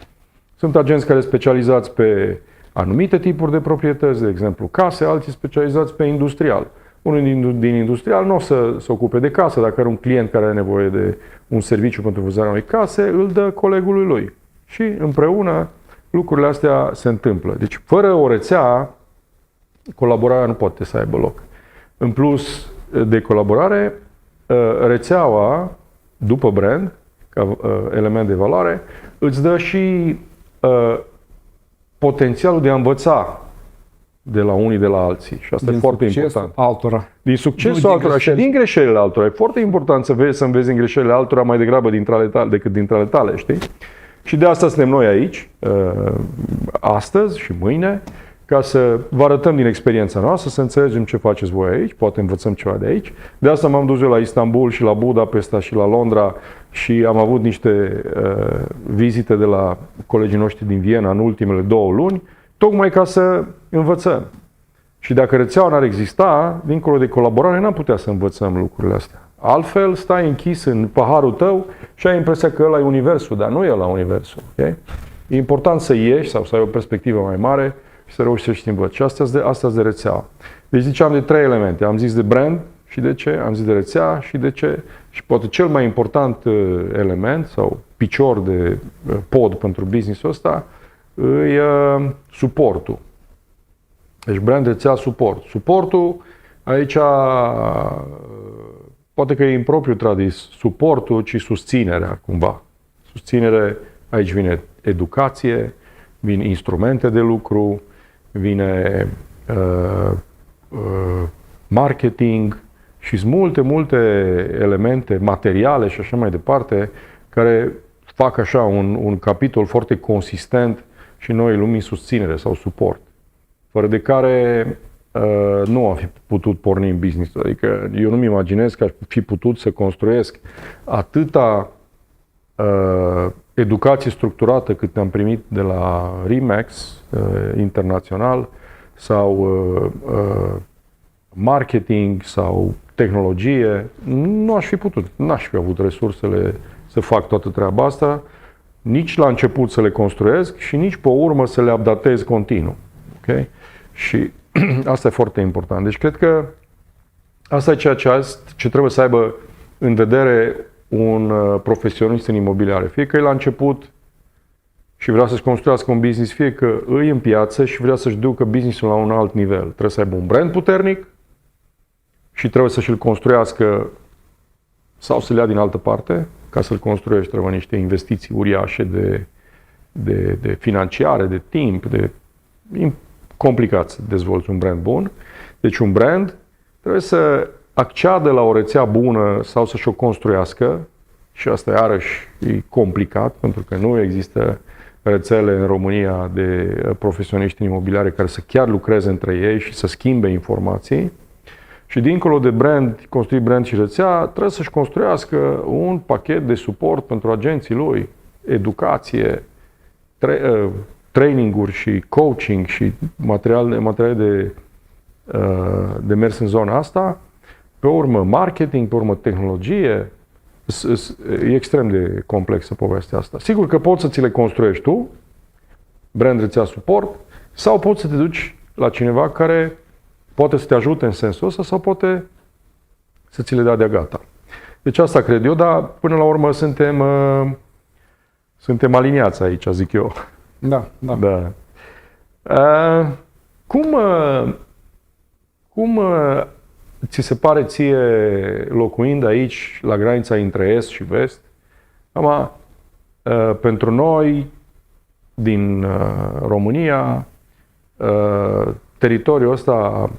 Sunt agenți care specializați pe anumite tipuri de proprietăți, de exemplu case, alții specializați pe industrial. Unul din industrial nu o să se ocupe de casă, dacă are un client care are nevoie de un serviciu pentru vânzarea unei case, îl dă colegului lui. Și împreună lucrurile astea se întâmplă. Deci fără o rețea, colaborarea nu poate să aibă loc. În plus de colaborare, rețeaua după brand, ca element de valoare, îți dă și potențialul de a învăța de la unii de la alții. Și asta Din e foarte succesul important. altora. Din succesul din altora și greșeli. din greșelile altora. E foarte important să înveți din greșelile altora mai degrabă dintre ale tale decât dintre ale tale, știi? Și de asta suntem noi aici, astăzi și mâine, ca să vă arătăm din experiența noastră, să înțelegem ce faceți voi aici, poate învățăm ceva de aici. De asta m-am dus eu la Istanbul și la Budapesta și la Londra și am avut niște vizite de la colegii noștri din Viena în ultimele 2 luni, tocmai ca să învățăm. Și dacă rețeaua n-ar exista, dincolo de colaborare, n-am putea să învățăm lucrurile astea. Altfel, stai închis în paharul tău și ai impresia că ăla e universul, dar nu e ăla universul. Okay? E important să ieși sau să ai o perspectivă mai mare și să reușești să învăț. Și astea de rețeaua. Deci ziceam de 3 elemente. Am zis de brand și de ce, am zis de rețea și de ce. Și poate cel mai important element sau picior de pod pentru business-ul ăsta e suportul. Deci brand, rețea, suport. Suportul, aici poate că e impropriu tradus suportul, ci susținerea cumva. Susținere, aici vine educație, vin instrumente de lucru, vine marketing și sunt multe elemente materiale și așa mai departe care fac așa un capitol foarte consistent și noi îl numim susținere sau suport, fără de care nu am fi putut porni în business. Adică eu nu-mi imaginez că aș fi putut să construiesc atâta educație structurată cât am primit de la RE/MAX internațional sau marketing sau tehnologie. Nu aș fi putut, n-aș fi avut resursele să fac toată treaba asta, nici la început să le construiesc și nici pe urmă să le updatez continuu. Okay? Și asta e foarte important. Deci cred că asta e ceea ce trebuie să aibă în vedere un profesionist în imobiliare. Fie că e la început și vrea să-și construiască un business, fie că îi în piață și vrea să-și ducă businessul la un alt nivel. Trebuie să aibă un brand puternic și trebuie să și-l construiască sau să-l ia din altă parte. Ca să-l construiești trebuie niște investiții uriașe de financiare, de timp, complicat să dezvolți un brand bun. Deci un brand trebuie să acceadă la o rețea bună sau să-și o construiască și asta iarăși e complicat pentru că nu există rețele în România de profesioniști în imobiliare care să chiar lucreze între ei și să schimbe informații. Și dincolo de brand, construi brand și rețea, trebuie să-și construiască un pachet de suport pentru agenții lui, educație, traininguri și coaching și materiale de mers în zona asta, pe urmă marketing, pe urmă tehnologie. E extrem de complexă povestea asta. Sigur că poți să ți le construiești tu, brand, rețea, suport, sau poți să te duci la cineva care poate să te ajute în sensul ăsta sau poate să ți le dea de gata. Deci asta cred eu, dar până la urmă suntem aliniați aici, zic eu. Da. Cum ți se pare ție, locuind aici, la granița între Est și Vest, pentru noi, din România, teritoriul ăsta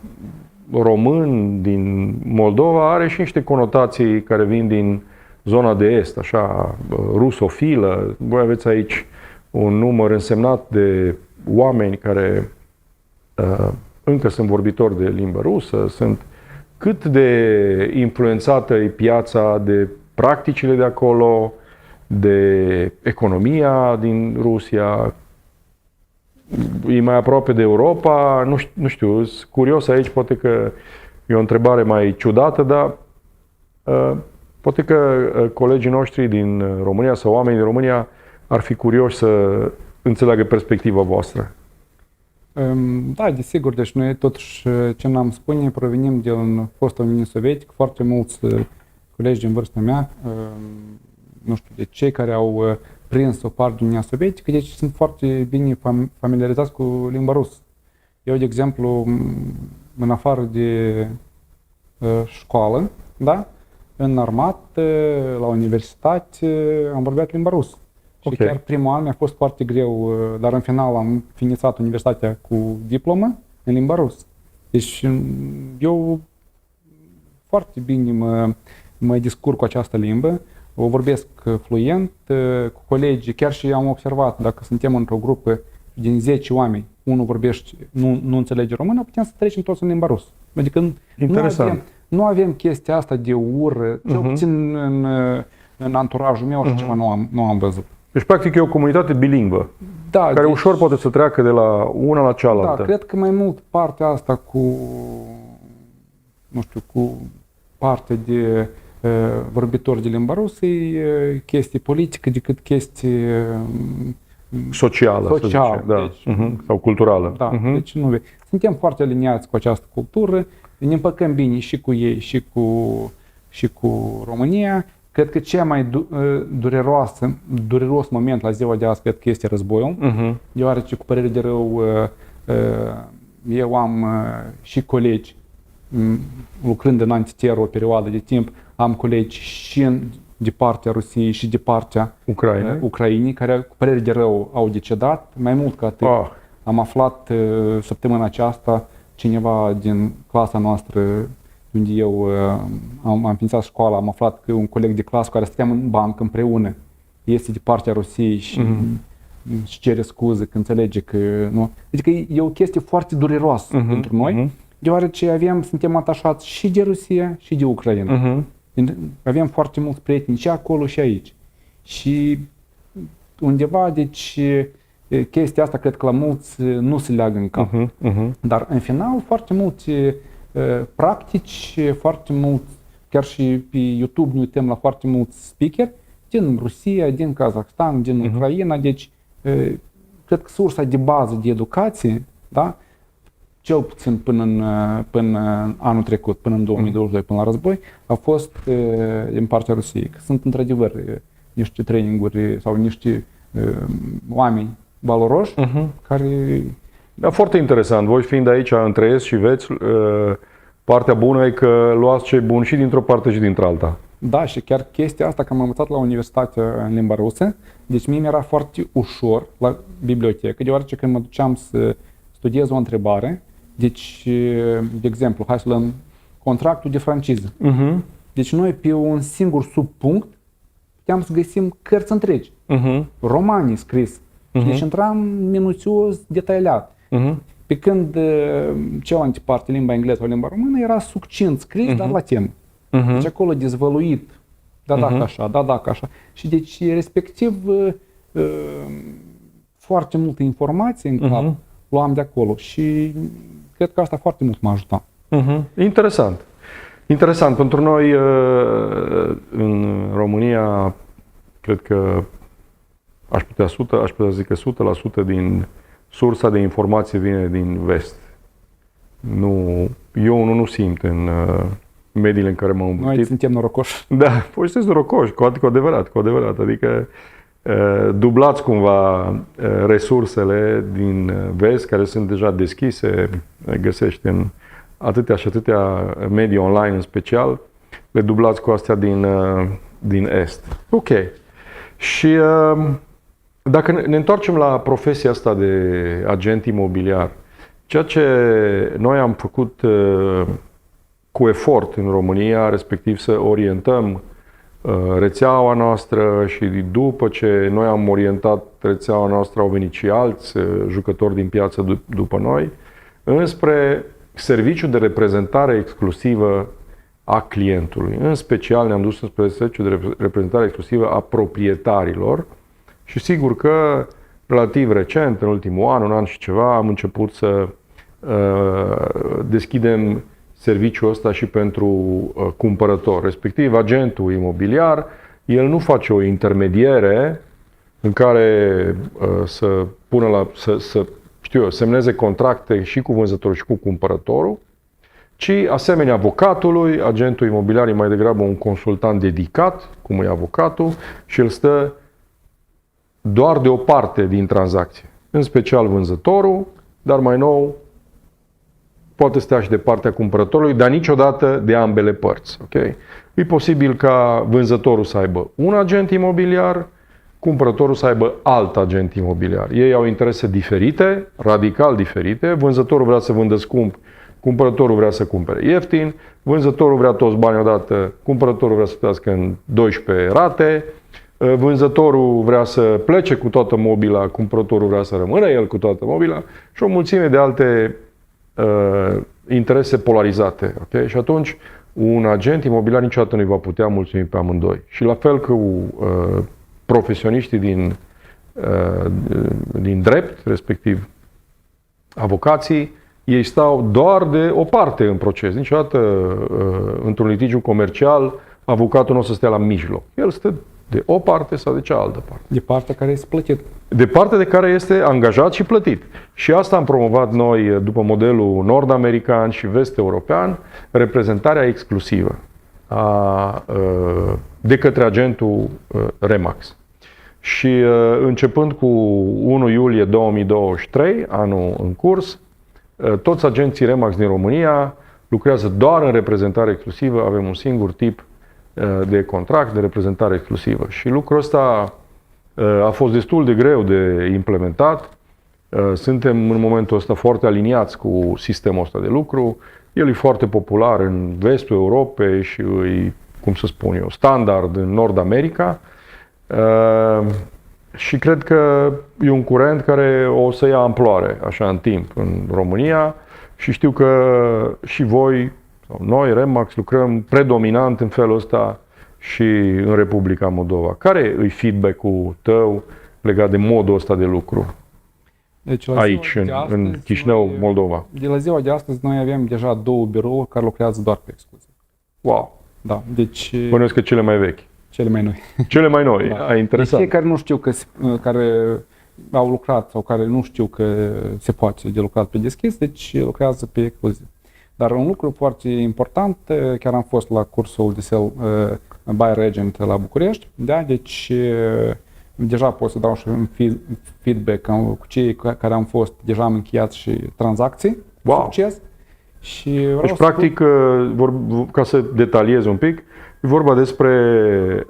român din Moldova are și niște conotații care vin din zona de Est, așa, rusofilă. Voi aveți aici un număr însemnat de oameni care încă sunt vorbitori de limbă rusă, cât de influențată e piața de practicile de acolo, de economia din Rusia, e mai aproape de Europa, nu știu, sunt curios aici, poate că e o întrebare mai ciudată, dar poate că colegii noștri din România sau oamenii din România ar fi curioși să înțeleagă perspectiva voastră. Da, desigur, deci noi totuși, ce n-am spune, provenim din fosta Uniune Sovietică, foarte mulți colegi din vârsta mea, nu știu, de cei care au prins o parte din Uniunea Sovietică, deci sunt foarte bine familiarizați cu limba rusă. Eu, de exemplu, în afară de școală, da, în armată, la universitate, am vorbit limba rusă. Și Ok. chiar primul an mi-a fost foarte greu, dar în final am finisat universitatea cu diplomă în limba rusă. Deci eu foarte bine mă descurc cu această limbă, o vorbesc fluent cu colegii, chiar și am observat, dacă suntem într-o grupă din 10 oameni, unul vorbește, nu înțelege română, putem să trecem toți în limba rusă. Adică Interesant. nu avem chestia asta de ură, cel puțin în anturajul meu așa ceva nu am văzut. Deci, practic, e o comunitate bilingvă, Da, care deci, ușor poate să treacă de la una la cealaltă. da, cred că mai mult partea asta cu, nu știu, cu partea de vorbitori de limba rusă e chestie politică decât chestie Socială, să Socială, zicem, da. deci- Sau culturală. Da, deci nu vei. Suntem foarte aliniați cu această cultură, ne împăcăm bine și cu ei și cu România. Cred că cea mai dureros moment la ziua de azi cred că este războiul, deoarece cu părere de rău eu am și colegi lucrând în antiteror o perioadă de timp, am colegi și de partea Rusiei și de partea Ucrainei, care cu părere de rău au decedat. Mai mult ca atât, am aflat săptămâna aceasta cineva din clasa noastră, unde eu am înființat școala, am aflat că un coleg de clasă care stăteam în bancă împreună este de partea Rusiei și își cere scuze că înțelege că nu. Adică e o chestie foarte dureroasă pentru noi, deoarece suntem atașați și de Rusia și de Ucraina. Avem foarte mulți prieteni și acolo și aici. Și undeva, deci, chestia asta cred că la mulți nu se leagă în cap. Dar în final foarte mulți practici, foarte mulți, chiar și pe YouTube ne uităm la foarte mulți speaker din Rusia, din Kazakhstan, din Ucraina, deci cred că sursa de bază de educație, da, cel puțin până anul trecut, până în 2022, până la război, a fost din partea Rusiei. Că sunt într-adevăr niște traininguri sau niște oameni valoroși care... Da, foarte interesant. Voi fiind aici între est și vest, partea bună e că luați ce e bun și dintr-o parte și dintr-alta. Da, și chiar chestia asta, că am învățat la universitate în limba rusă, deci mie mi-era foarte ușor la bibliotecă, deoarece când mă duceam să studiez o întrebare, deci, de exemplu, hai să luăm contractul de franciză. Deci noi pe un singur subpunct puteam să găsim cărți întregi, romani scris. Deci intram minuțios, detaliat. Pe când cealaltă parte, limba engleză sau limba română, era succint scris, dar la temă. Deci acolo dezvăluit, dacă așa, dacă așa. Și deci respectiv foarte multă informație în cap luam de acolo și cred că asta foarte mult m-a ajutat. Interesant. Interesant. Pentru noi în România, cred că aș putea zic că 100% din sursa de informație vine din vest. Eu nu simt în mediile în care m-am învârtit. Noi suntem norocoși. Da, păi sunteți norocoși, cu adevărat. Adică dublați cumva resursele din vest care sunt deja deschise, găsești în atâtea și atâtea medii online în special, le dublați cu astea din est. Ok. Și dacă ne întoarcem la profesia asta de agent imobiliar, ceea ce noi am făcut cu efort în România, respectiv să orientăm rețeaua noastră și după ce noi am orientat rețeaua noastră, au venit și alți jucători din piață după noi, înspre serviciul de reprezentare exclusivă a clientului. În special ne-am dus spre serviciul de reprezentare exclusivă a proprietarilor și sigur că relativ recent, în ultimul an, un an și ceva, am început să deschidem serviciul ăsta și pentru cumpărător, respectiv agentul imobiliar. El nu face o intermediere în care să pună semneze contracte și cu vânzătorul și cu cumpărătorul, ci asemenea avocatului, agentul imobiliar e mai degrabă un consultant dedicat, cum e avocatul, și el stă doar de o parte din tranzacție, în special vânzătorul, dar mai nou poate să stea și de partea cumpărătorului, dar niciodată de ambele părți. Okay? E posibil ca vânzătorul să aibă un agent imobiliar, cumpărătorul să aibă alt agent imobiliar. Ei au interese diferite, radical diferite. Vânzătorul vrea să vândă scump, cumpărătorul vrea să cumpere ieftin, vânzătorul vrea toți banii odată, cumpărătorul vrea să plătească în 12 rate, vânzătorul vrea să plece cu toată mobila, cumpărătorul vrea să rămână el cu toată mobila și o mulțime de alte interese polarizate. Okay? Și atunci un agent imobiliar niciodată nu îi va putea mulțumi pe amândoi. Și la fel cu profesioniștii din drept, respectiv avocații, ei stau doar de o parte în proces. Niciodată într-un litigiu comercial avocatul nu o să stea la mijloc. El stă de o parte sau de cealaltă parte. De partea care este plătit. De partea de care este angajat și plătit. Și asta am promovat noi după modelul nord-american și vest-european, reprezentarea exclusivă de către agentul RE/MAX. Și începând cu 1 iulie 2023, anul în curs, toți agenții RE/MAX din România lucrează doar în reprezentare exclusivă. Avem un singur tip de contract de reprezentare exclusivă. Și lucrul ăsta a fost destul de greu de implementat. Suntem în momentul ăsta foarte aliniați cu sistemul ăsta de lucru. El e foarte popular în vestul Europei și e, cum să spun eu, standard în Nord-America. Și cred că e un curent care o să ia amploare așa în timp în România și știu că și voi, sau noi, RE/MAX, lucrăm predominant în felul ăsta și în Republica Moldova. Care e feedback-ul tău legat de modul ăsta de lucru Deci, aici, în Chișinău, Moldova? De la ziua de astăzi noi avem deja 2 birouri care lucrează doar pe excluziv. Wow! Da, deci Bănuiesc că cele mai vechi. cele mai noi. Cele mai noi, Da. interesant. Deci cei care nu știu care au lucrat sau care nu știu că se poate de lucrat pe deschis, deci lucrează pe excluziv. Dar un lucru foarte important, chiar am fost la cursul de sell buyer agent la București, da? Deci deja pot să dau și un feedback cu cei care am fost, deja am încheiat și tranzacții, Wow. succes. Și vreau Deci, să practic, ca să detaliez un pic, e vorba despre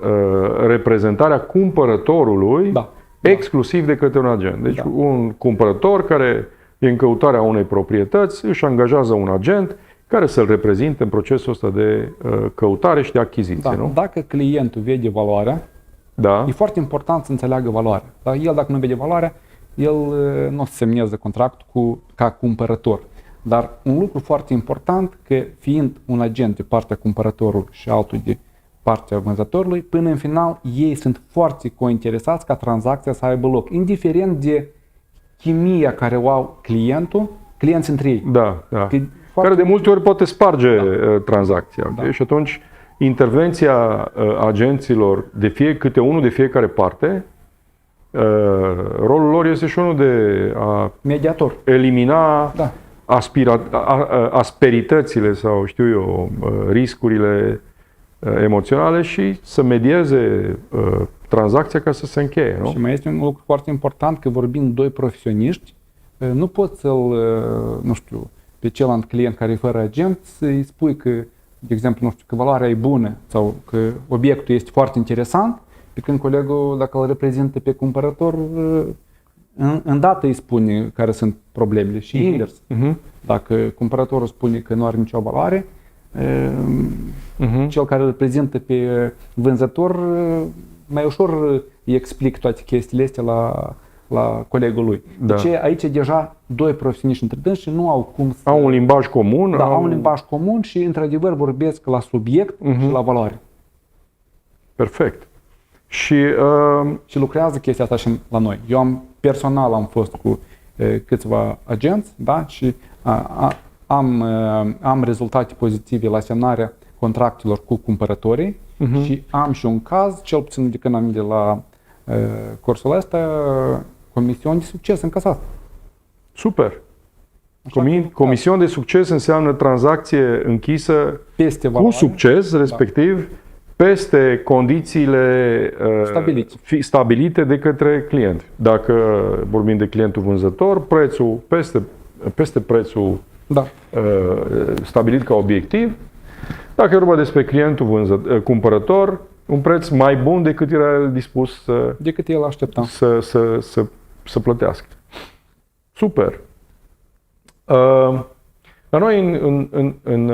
reprezentarea cumpărătorului Da. exclusiv de către un agent. Deci Da. un cumpărător care e în căutarea unei proprietăți își angajează un agent care să-l reprezinte în procesul ăsta de căutare și de achiziție, da, nu? dacă clientul vede valoarea, Da. e foarte important să înțeleagă valoarea. Dar el, dacă nu vede valoarea, el nu o să semneze contractul ca cumpărător. Dar un lucru foarte important, că fiind un agent de partea cumpărătorului și altul de partea vânzătorului, până în final ei sunt foarte cointeresați ca tranzacția să aibă loc, indiferent de chimia care o au clienții între ei. Da, da. Că Care de multe ori poate sparge tranzacția. Okay? Da. Și atunci intervenția agenților câte unul de fiecare parte, rolul lor este și unul de a mediator. elimina Da. asperitățile sau știu eu, riscurile emoționale și să medieze tranzacția ca să se încheie. Nu? Și mai este un lucru foarte important, că vorbind doi profesioniști, nu poți să-l, nu știu, pe celălalt client care e fără agent să-i spui că, de exemplu, nu știu, că valoarea e bună sau că obiectul este foarte interesant, pe când colegul, dacă îl reprezintă pe cumpărător, îndată îi spune care sunt problemele și invers. Dacă cumpărătorul spune că nu are nicio valoare, cel care îl reprezintă pe vânzător mai ușor îi explic toate chestiile astea la colegul lui. Da. Deci aici deja doi profesioniști între dânsi și nu au cum să... Au un limbaj comun. Da, au un limbaj comun și într-adevăr vorbesc la subiect și la valoare. Perfect. Și Și lucrează chestia asta și la noi. Eu personal am fost cu câțiva agenți, da, și am rezultate pozitive la semnarea contractelor cu cumpărătorii și am și un caz, cel puțin de când am de la cursul ăsta, comisiuni de succes încasat. super. Comision de succes înseamnă tranzacție închisă Peste cu valoare. succes, respectiv peste condițiile stabilite de către client. Dacă vorbim de clientul vânzător, prețul peste prețul Da. Stabilit ca obiectiv. Dacă e vorba despre clientul cumpărător, un preț mai bun decât era el dispus Decât el aștepta. să plătească. Super. La noi în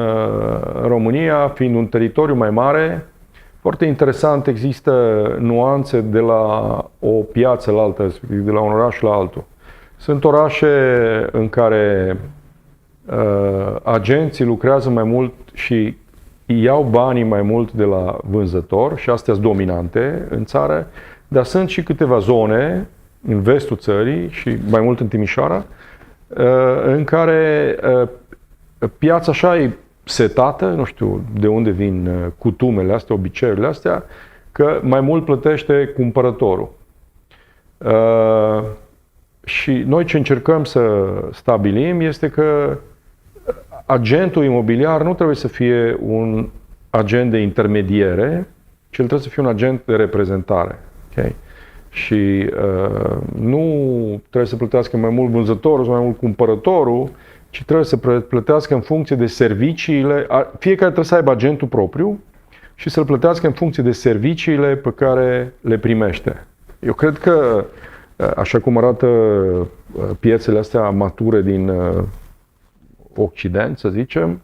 România, fiind un teritoriu mai mare, foarte interesant, există nuanțe de la o piață la alta, de la un oraș la altul. Sunt orașe în care agenții lucrează mai mult și iau banii mai mult de la vânzător și astea sunt dominante în țară, dar sunt și câteva zone în vestul țării și mai mult în Timișoara, în care piața așa e setată, nu știu de unde vin cutumele astea, obiceiurile astea, că mai mult plătește cumpărătorul. Și noi ce încercăm să stabilim este că agentul imobiliar nu trebuie să fie un agent de intermediere, ci el trebuie să fie un agent de reprezentare. Okay? Și nu trebuie să plătească mai mult vânzătorul sau mai mult cumpărătorul, ci trebuie să plătească în funcție de serviciile, fiecare trebuie să aibă agentul propriu și să-l plătească în funcție de serviciile pe care le primește. Eu cred că, așa cum arată piețele astea mature din Occident, să zicem,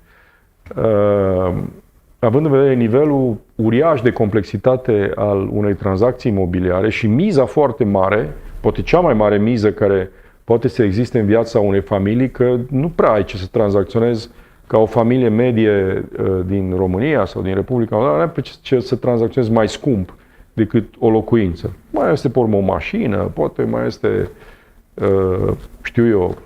având în vedere nivelul uriaș de complexitate al unei tranzacții imobiliare și miza foarte mare, poate cea mai mare miză care poate să existe în viața unei familii, că nu prea ai ce să tranzacționezi ca o familie medie din România sau din Republica Moldova, nu ai ce să tranzacționezi mai scump decât o locuință. Mai este pe urmă o mașină, poate mai este, știu eu,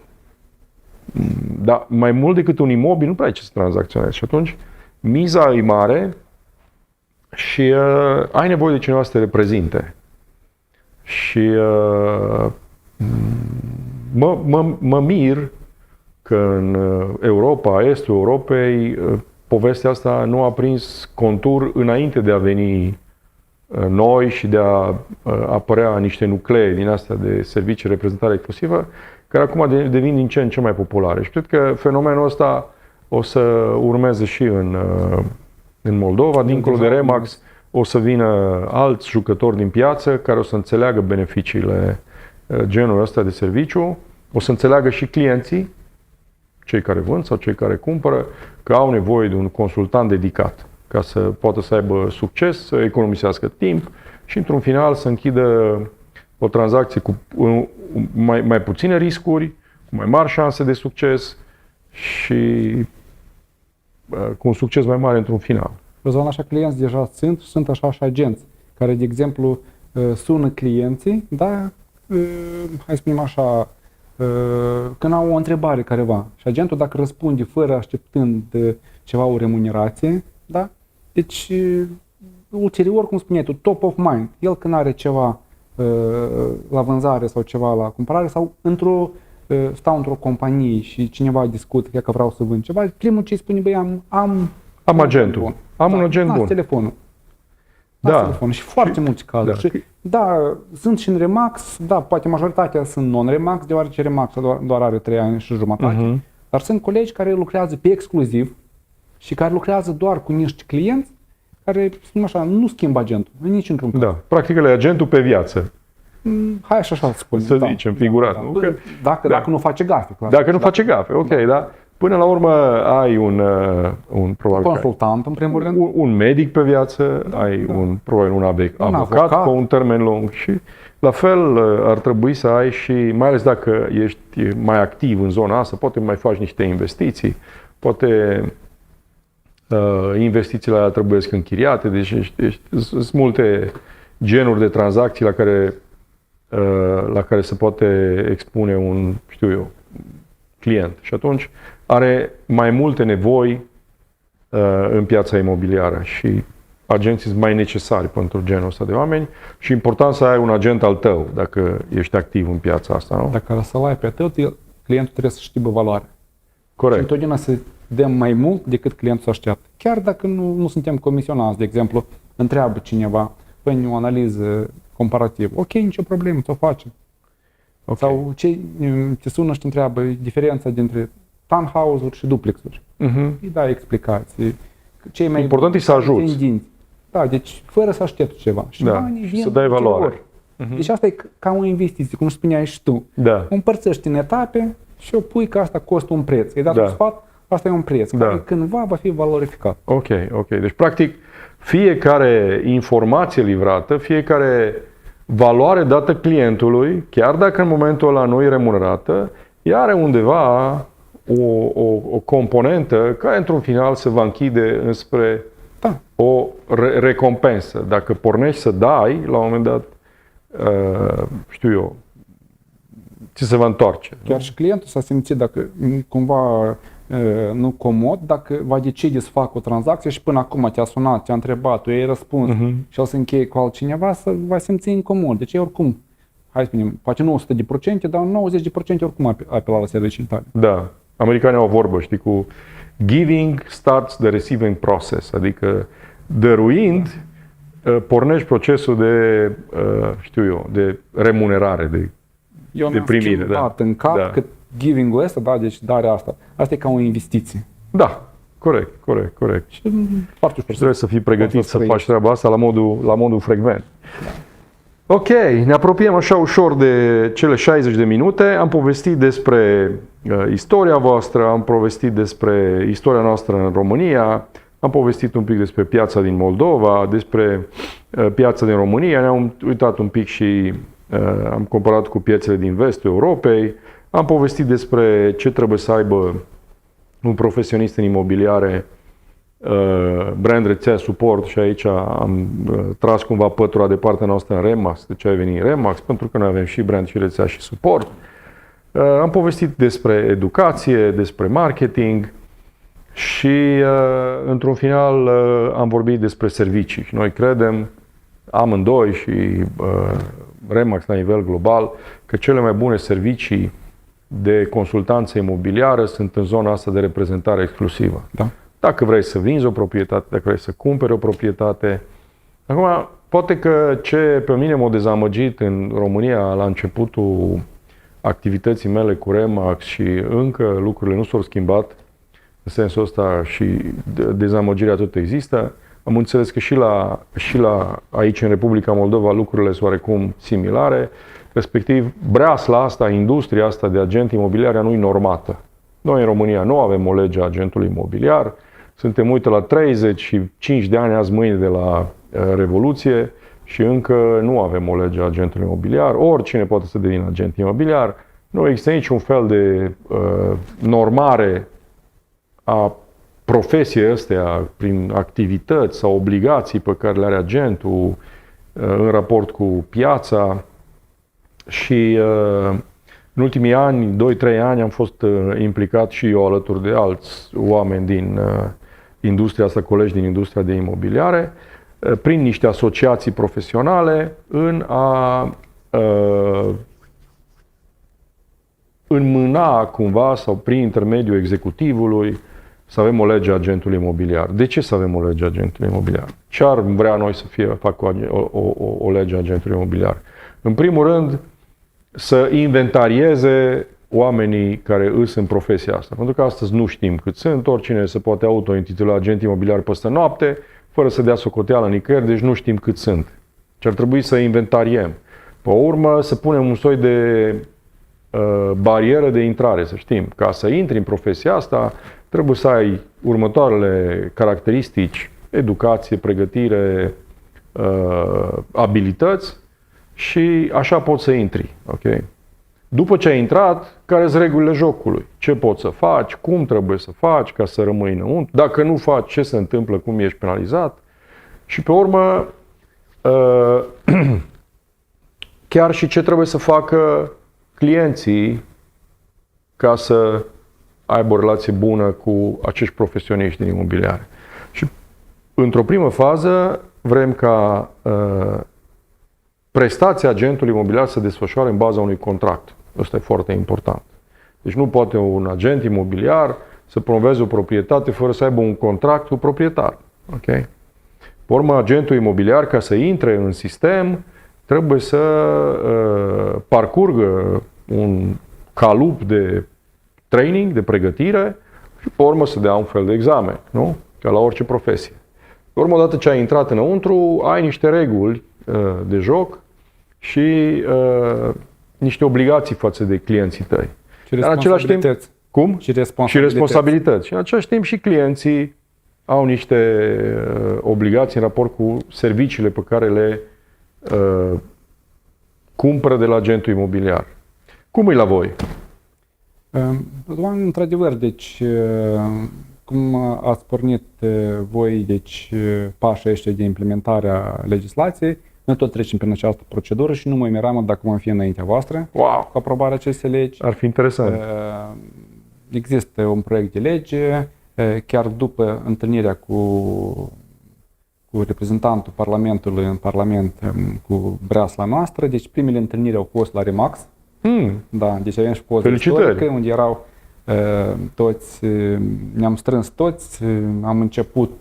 dar mai mult decât un imobil nu prea ai ce să tranzacționezi. Și atunci miza e mare și ai nevoie de cineva să te reprezinte. Și mă mir că în Europa, estul Europei, povestea asta nu a prins contur înainte de a veni noi și de a apărea niște nuclee din astea de servicii reprezentare exclusivă, care acum devin din ce în ce mai populare. Și cred că fenomenul ăsta o să urmeze și în Moldova, dincolo de Remax, o să vină alți jucători din piață care o să înțeleagă beneficiile genul ăsta de serviciu, o să înțeleagă și clienții, cei care vând sau cei care cumpără, că au nevoie de un consultant dedicat ca să poată să aibă succes, să economisească timp și într-un final să închidă o tranzacție cu mai puține riscuri, cu mai mari șanse de succes și cu un succes mai mare într-un final. Răzvan, așa clienți deja sunt așa și agenți, care, de exemplu, sună clienții, da, hai să spunem așa, când au o întrebare careva și agentul dacă răspunde fără așteptând ceva o remunerație, da, deci ulterior, cum spuneai tu, top of mind, el când are ceva la vânzare sau ceva la cumpărare sau stau într-o companie și cineva discută că vreau să vând ceva, primul ce îi spune, băi, am agentul. Bun. Am un agent bun. Telefonul. Da. Telefonul. Și foarte mulți cazuri. Da. Și, da, sunt și în Remax, da, poate majoritatea sunt non-Remax, deoarece Remax doar are 3 ani și jumătate. Dar sunt colegi care lucrează pe exclusiv și care lucrează doar cu niște clienți care, spun așa, nu schimbă agentul, nici într-un caz. Da, practic el e agentul pe viață. Hai așa să spun. Să zicem, figurat. Da, da. Dacă nu face gafe. Clar. Dacă nu face gafe, ok, da. Până la urmă ai un probabil consultant, în primul rând. Un medic pe viață, ai probabil un avocat pe un termen lung și la fel ar trebui să ai și, mai ales dacă ești mai activ în zona asta, poate mai faci niște investiții, poate investițiile alea trebuie să închiriate, deci sunt multe genuri de tranzacții la care se poate expune un, știu eu, client. Și atunci are mai multe nevoi în piața imobiliară și agenții sunt mai necesari pentru genul ăsta de oameni și important să ai un agent al tău dacă ești activ în piața asta, nu? Dacă să-l ai pe tău, clientul trebuie să știe valoare. Corect. Și întotdeauna să dăm mai mult decât clientul așteaptă. Chiar dacă nu suntem comisionați, de exemplu, întreabă cineva, păi o analiză comparativă. Ok, nicio problemă, să o facem. Okay. Sau te sună și te întreabă diferența dintre townhouse-uri și duplexuri. Îi dai explicații. Cei mai Important e să ajuți. tendinți. Da, deci fără să aștepți ceva. Și Da, banii și vin să dai de valoare. ori. Deci asta e ca o investiție, cum spuneai și tu. Da. O împărțești în etape și o pui că asta costă un preț. Ai dat Da. un sfat, asta e un preț, Da. care cândva va fi valorificat. Ok. Deci, practic, fiecare informație livrată, fiecare valoare dată clientului, chiar dacă în momentul ăla nu e remunerată, ea are undeva o componentă care, într-un final, se va închide înspre Da. o recompensă. Dacă pornești să dai, la un moment dat, știu eu, ți se va întoarce. Chiar și clientul s-a simțit dacă cumva nu comod, dacă va decide să facă o tranzacție și până acum te-a sunat, te-a întrebat, tu i-ai răspuns și o să încheie cu altcineva, să va simți incomod. Deci oricum, hai să spunem, poate nu 100%, dar 90% oricum apela la serviciile tale. Da. Americanii au o vorbă, știi, cu giving starts the receiving process, adică dăruind pornești procesul de, știu eu, de remunerare, Eu de mi-am primire. schimbat în cap Da. că giving-ul ăsta, da, deci darea asta e ca o investiție. Da, corect. Și foarte ușor. Trebuie să fii pregătit Poți să să trăiești. faci treaba asta la modul frecvent. Ok, ne apropiem așa ușor de cele 60 de minute. Am povestit despre istoria voastră, am povestit despre istoria noastră în România, am povestit un pic despre piața din Moldova, despre piața din România, ne-am uitat un pic și am comparat cu piețele din vestul Europei, am povestit despre ce trebuie să aibă un profesionist în imobiliare, brand, rețea, suport, și aici am tras cumva pătura de partea noastră în Remax. De ce ai venit în Remax? Pentru că noi avem și brand, și rețea, și suport. Am povestit despre educație, despre marketing și într-un final am vorbit despre servicii. Și noi credem, amândoi și Remax la nivel global, că cele mai bune servicii de consultanță imobiliară sunt în zona asta de reprezentare exclusivă. Da. Dacă vrei să vinzi o proprietate, dacă vrei să cumperi o proprietate. Acum, poate că ce pe mine m-a dezamăgit în România la începutul activității mele cu Remax și încă lucrurile nu s-au schimbat, în sensul ăsta și dezamăgirea tot există, am înțeles că și la aici în Republica Moldova lucrurile sunt oarecum similare, respectiv breasla asta, industria asta de agent imobiliar nu e normată. Noi în România nu avem o lege a agentului imobiliar, suntem, uite, la 35 de ani azi mâine de la Revoluție și încă nu avem o lege a agentului imobiliar. Oricine poate să devină agent imobiliar. Nu există niciun fel de normare a profesiei astea prin activități sau obligații pe care le are agentul în raport cu piața. Și în ultimii ani, 2-3 ani, am fost implicat și eu alături de alți oameni din industria asta, colegi din industria de imobiliare, prin niște asociații profesionale în a înmâna cumva sau prin intermediul executivului să avem o lege a agentului imobiliar. De ce să avem o lege a agentului imobiliar? Ce ar vrea noi să facă o lege a agentului imobiliar? În primul rând, să inventarieze oamenii care îs în profesia asta. Pentru că astăzi nu știm cât sunt, oricine se poate auto-intitula agent imobiliar peste noapte, fără să dea socoteală nicăieri, deci nu știm cât sunt. Și ar trebui să inventariem. Pe urmă, să punem un soi de barieră de intrare, să știm. Ca să intri în profesia asta, trebuie să ai următoarele caracteristici: educație, pregătire, abilități, și așa poți să intri. Okay? După ce ai intrat, care sunt regulile jocului? Ce poți să faci? Cum trebuie să faci ca să rămâi înăuntru? Dacă nu faci, ce se întâmplă? Cum ești penalizat? Și pe urmă, chiar și ce trebuie să facă clienții ca să aibă o relație bună cu acești profesioniști din imobiliare. Și într-o primă fază vrem ca prestația agentului imobiliar să desfășoare în baza unui contract. Asta e foarte important. Deci nu poate un agent imobiliar să promoveze o proprietate fără să aibă un contract cu proprietar. Okay? Pe urmă, agentul imobiliar, ca să intre în sistem, trebuie să parcurgă un calup de training, de pregătire și pe urmă să dea un fel de examen, nu? Ca la orice profesie. Pe urmă, odată ce ai intrat înăuntru, ai niște reguli de joc și niște obligații față de clienții tăi. Și Dar în același timp, responsabilități. cum? Și Și responsabilități. Și în același timp și clienții au niște obligații în raport cu serviciile pe care le cumpără de la agentul imobiliar. Cum e la voi? Răzvan, într-adevăr, deci, cum ați pornit voi, deci, pașii ăștia de implementare a legislației, noi tot trecem prin această procedură și nu mă miram dacă vom fi înaintea voastră Wow! cu aprobarea acestei legi. Ar fi interesant. Există un proiect de lege, chiar după întâlnirea cu reprezentantul Parlamentului în Parlament, cu breasla noastră, deci primele întâlniri au fost la Remax. Da, deci avem și poză istorică unde erau toți, ne-am strâns toți, am început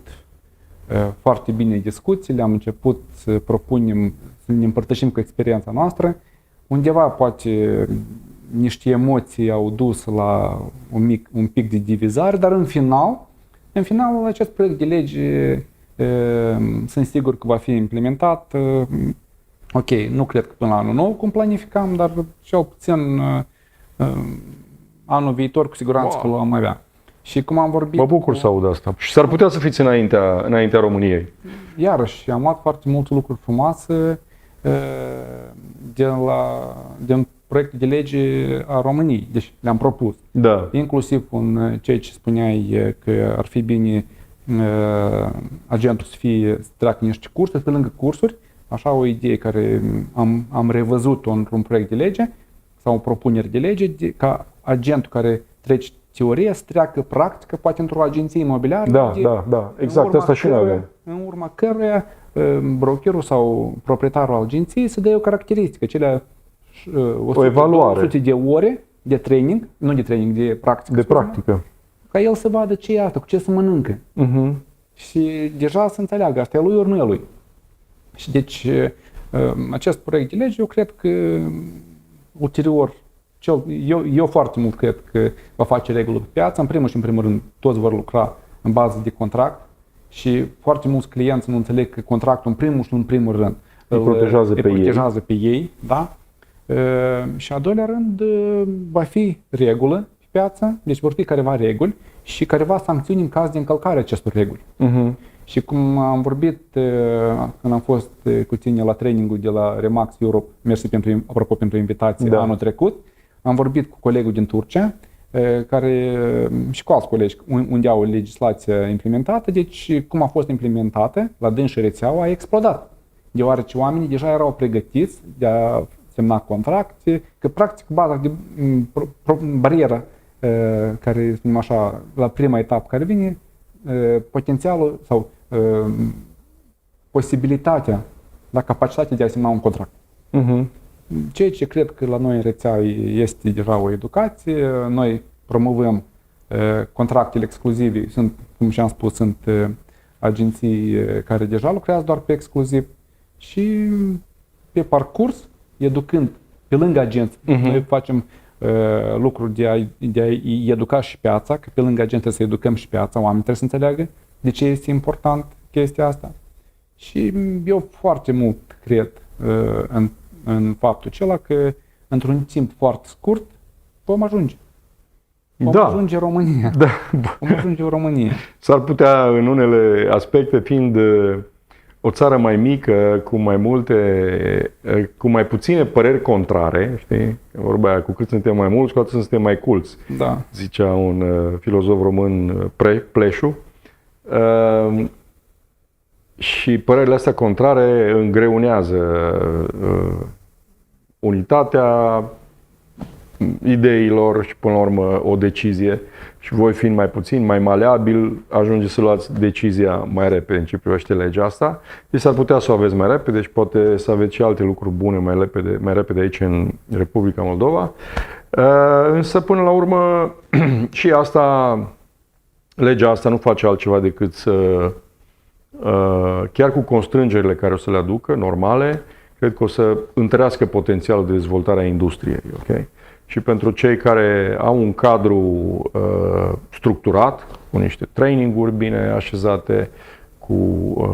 foarte bine discuțiile, am început să propunem, să ne împărtășim cu experiența noastră. Undeva poate niște emoții au dus la un pic de divizare, dar în final acest proiect de lege sunt sigur că va fi implementat. Ok, nu cred că până la anul nou cum planificam, dar cel puțin anul viitor cu siguranță că l-am avea. Și cum am vorbit... Mă bucur să aud asta. Și s-ar putea să fiți înaintea României. Iarăși, am luat foarte multe lucruri frumoase din proiectul de lege a României. Deci le-am propus. Da. Inclusiv în ceea ce spuneai că ar fi bine agentul să treacă niște cursuri, pe lângă cursuri, așa o idee care am revăzut-o într-un proiect de lege sau o propunere de lege, ca agentul care trece teoria să treacă practică, poate într-o agenție imobiliară. Da. Exact, asta și noi avem. În urma căruia brokerul sau proprietarul agenției să dea o caracteristică, cele o evaluare. 100 de ore de training, nu de training, de practică. De practică. Ca el să vadă ce e asta, cu ce să mănâncă. Și deja să înțeleagă, asta e lui ori nu e lui. Și deci acest proiect de lege, eu cred că ulterior, eu foarte mult cred că va face regulă pe piață. În primul și în primul rând, toți vor lucra în bază de contract și foarte mulți clienți nu înțeleg că contractul în primul și în primul rând îi protejează pe ei. Da? Și a doilea rând, va fi regulă pe piață, deci vor fi careva reguli și careva sancțiuni în caz de încălcare acestor reguli. Și cum am vorbit când am fost cu tine la trainingul de la Remax Europe, mersi apropo pentru invitație anul trecut, am vorbit cu colegul din Turcia, care și cu alți colegi unde au legislația implementată, deci cum a fost implementată, la dânsi rețeaua a explodat, deoarece oamenii deja erau pregătiți de a semna contracte, că practic baza de barieră care, spunem așa, la prima etapă care vine, potențialul sau posibilitatea, capacitatea de a semna un contract. Ceea ce cred că la noi în rețea este deja o educație, noi promovăm contractele exclusive, sunt, cum și-am spus, sunt agenții care deja lucrează doar pe exclusiv și pe parcurs, educând pe lângă agenți, noi facem lucruri de a educa și piața, că pe lângă agenți să educăm și piața, oamenii trebuie să înțeleagă de ce este important chestia asta. Și eu foarte mult cred în faptul acela că într-un timp foarte scurt vom ajunge. Vom ajunge în România. Vom ajunge în România. S-ar putea în unele aspecte, fiind o țară mai mică, cu mai puține păreri contrare, știi? Vorba aia, cu cât suntem mai mulți, cu atât suntem mai culți. Da. Zicea un filozof român, Pleșu. Și părerile astea contrare îngreunează unitatea ideilor și până la urmă o decizie. Și voi fiind mai puțin, mai maleabil, ajungeți să luați decizia mai repede în ce privește legea asta. Deci s-ar putea să o aveți mai repede și poate să aveți și alte lucruri bune mai repede aici în Republica Moldova. Însă până la urmă și asta, legea asta nu face altceva decât să, chiar cu constrângerile care o să le aducă, normale, cred că o să întărească potențialul de dezvoltare a industriei. Okay? și pentru cei care au un cadru structurat, cu niște traininguri bine așezate, cu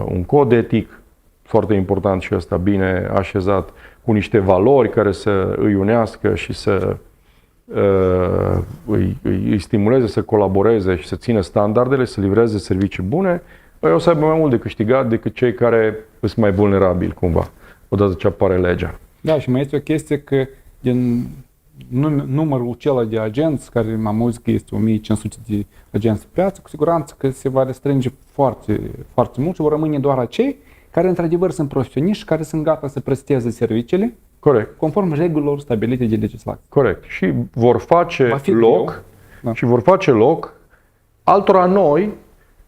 un cod etic foarte important și ăsta bine așezat, cu niște valori care să îi unească și să îi stimuleze să colaboreze și să țină standardele, să livreze servicii bune, o să aibă mai mult de câștigat decât cei care sunt mai vulnerabili cumva, odată ce apare legea. Da, și mai este o chestie că din numărul acela de agenți, care am auzit că este 1500 de agenți pe piață, cu siguranță că se va restrânge foarte, foarte mult și vor rămâne doar acei care într-adevăr sunt profesioniști, care sunt gata să presteze serviciile Corect. conform regulilor stabilite de legislație. Corect. Și vor face loc, da. și vor face loc altora noi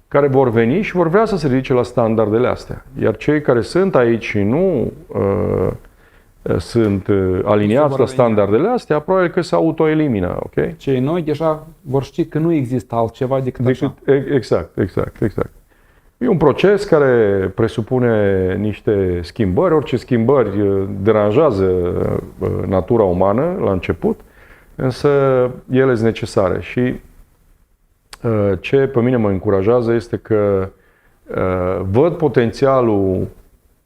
care vor veni și vor vrea să se ridice la standardele astea. Iar cei care sunt aici și nu sunt aliniați la standardele astea, probabil că se autoelimină, ok? Cei noi deja vor ști că nu există altceva decât așa. Exact. E un proces care presupune niște schimbări. Orice schimbări deranjează natura umană la început, însă ele sunt necesare. Și ce pe mine mă încurajează este că văd potențialul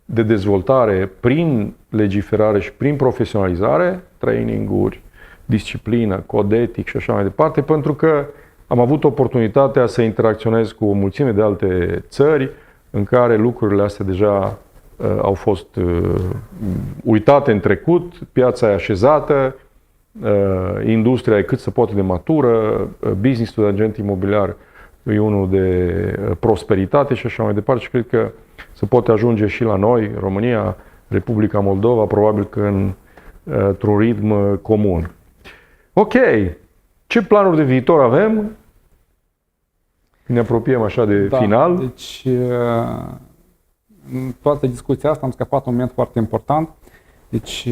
de dezvoltare prin legiferare și prin profesionalizare, traininguri, disciplină, cod etic și așa mai departe, pentru că am avut oportunitatea să interacționez cu o mulțime de alte țări în care lucrurile astea deja au fost uitate în trecut, piața e așezată, industria e cât se poate de matură, business-ul de agent imobiliar e unul de prosperitate și așa mai departe și cred că se poate ajunge și la noi, România, Republica Moldova, probabil că într-un ritm comun. Ok, ce planuri de viitor avem? Ne apropiem așa de final. Deci, în toată discuția asta am scăpat un moment foarte important. Deci,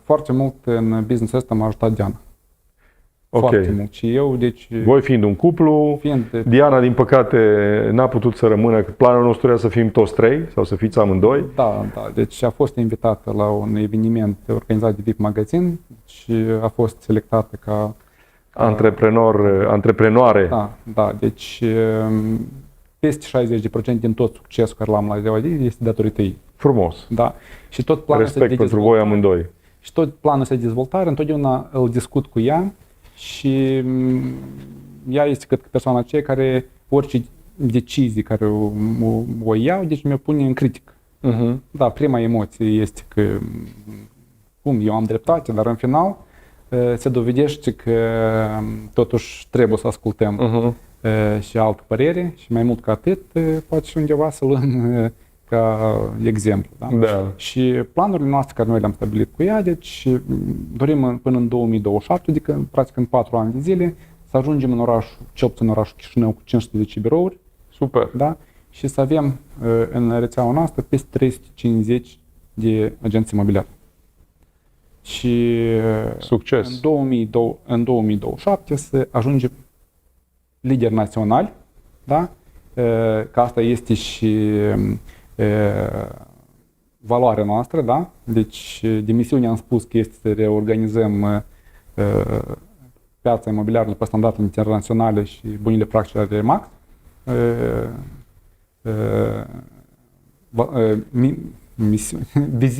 foarte mult în business-ul ăsta m-a ajutat Diana. Foarte mult. Și eu, deci... Voi fiind un cuplu, Diana, din păcate, n-a putut să rămână, că planul nostru era să fim toți trei, sau să fiți amândoi. Da. Deci a fost invitată la un eveniment organizat de VIP Magazine și a fost selectată ca antreprenoare. Da. Deci peste 60% din tot succesul care l-am la ziua de zi este datorită ei. Frumos. Da. Și tot planul Respect pentru voi amândoi. Și tot planul de dezvoltare, întotdeauna îl discut cu ea și ea este, cred că, persoana aceea care orice decizie care o iau, deci mi-o pune în critică. Da, prima emoție este că eu am dreptate, dar în final se dovedește că totuși trebuie să ascultăm și altă părere și mai mult ca atât, poate și undeva să luăm ca exemplu. Da? Și planurile noastre care noi le-am stabilit cu ea, deci dorim până în 2027, adică practic în 4 ani de zile, să ajungem în orașul, cel puțin în orașul Chișinău, cu 510 birouri. Super! Da? Și să avem în rețeaua noastră peste 350 de agenți imobiliari. Și succes! În 2027 să ajungem lideri naționali, da? Că asta este și valoarea noastră, da? Deci de misiune am spus că este să reorganizăm piața imobiliară pe standarde internaționale și bunile practici ale RE/MAX.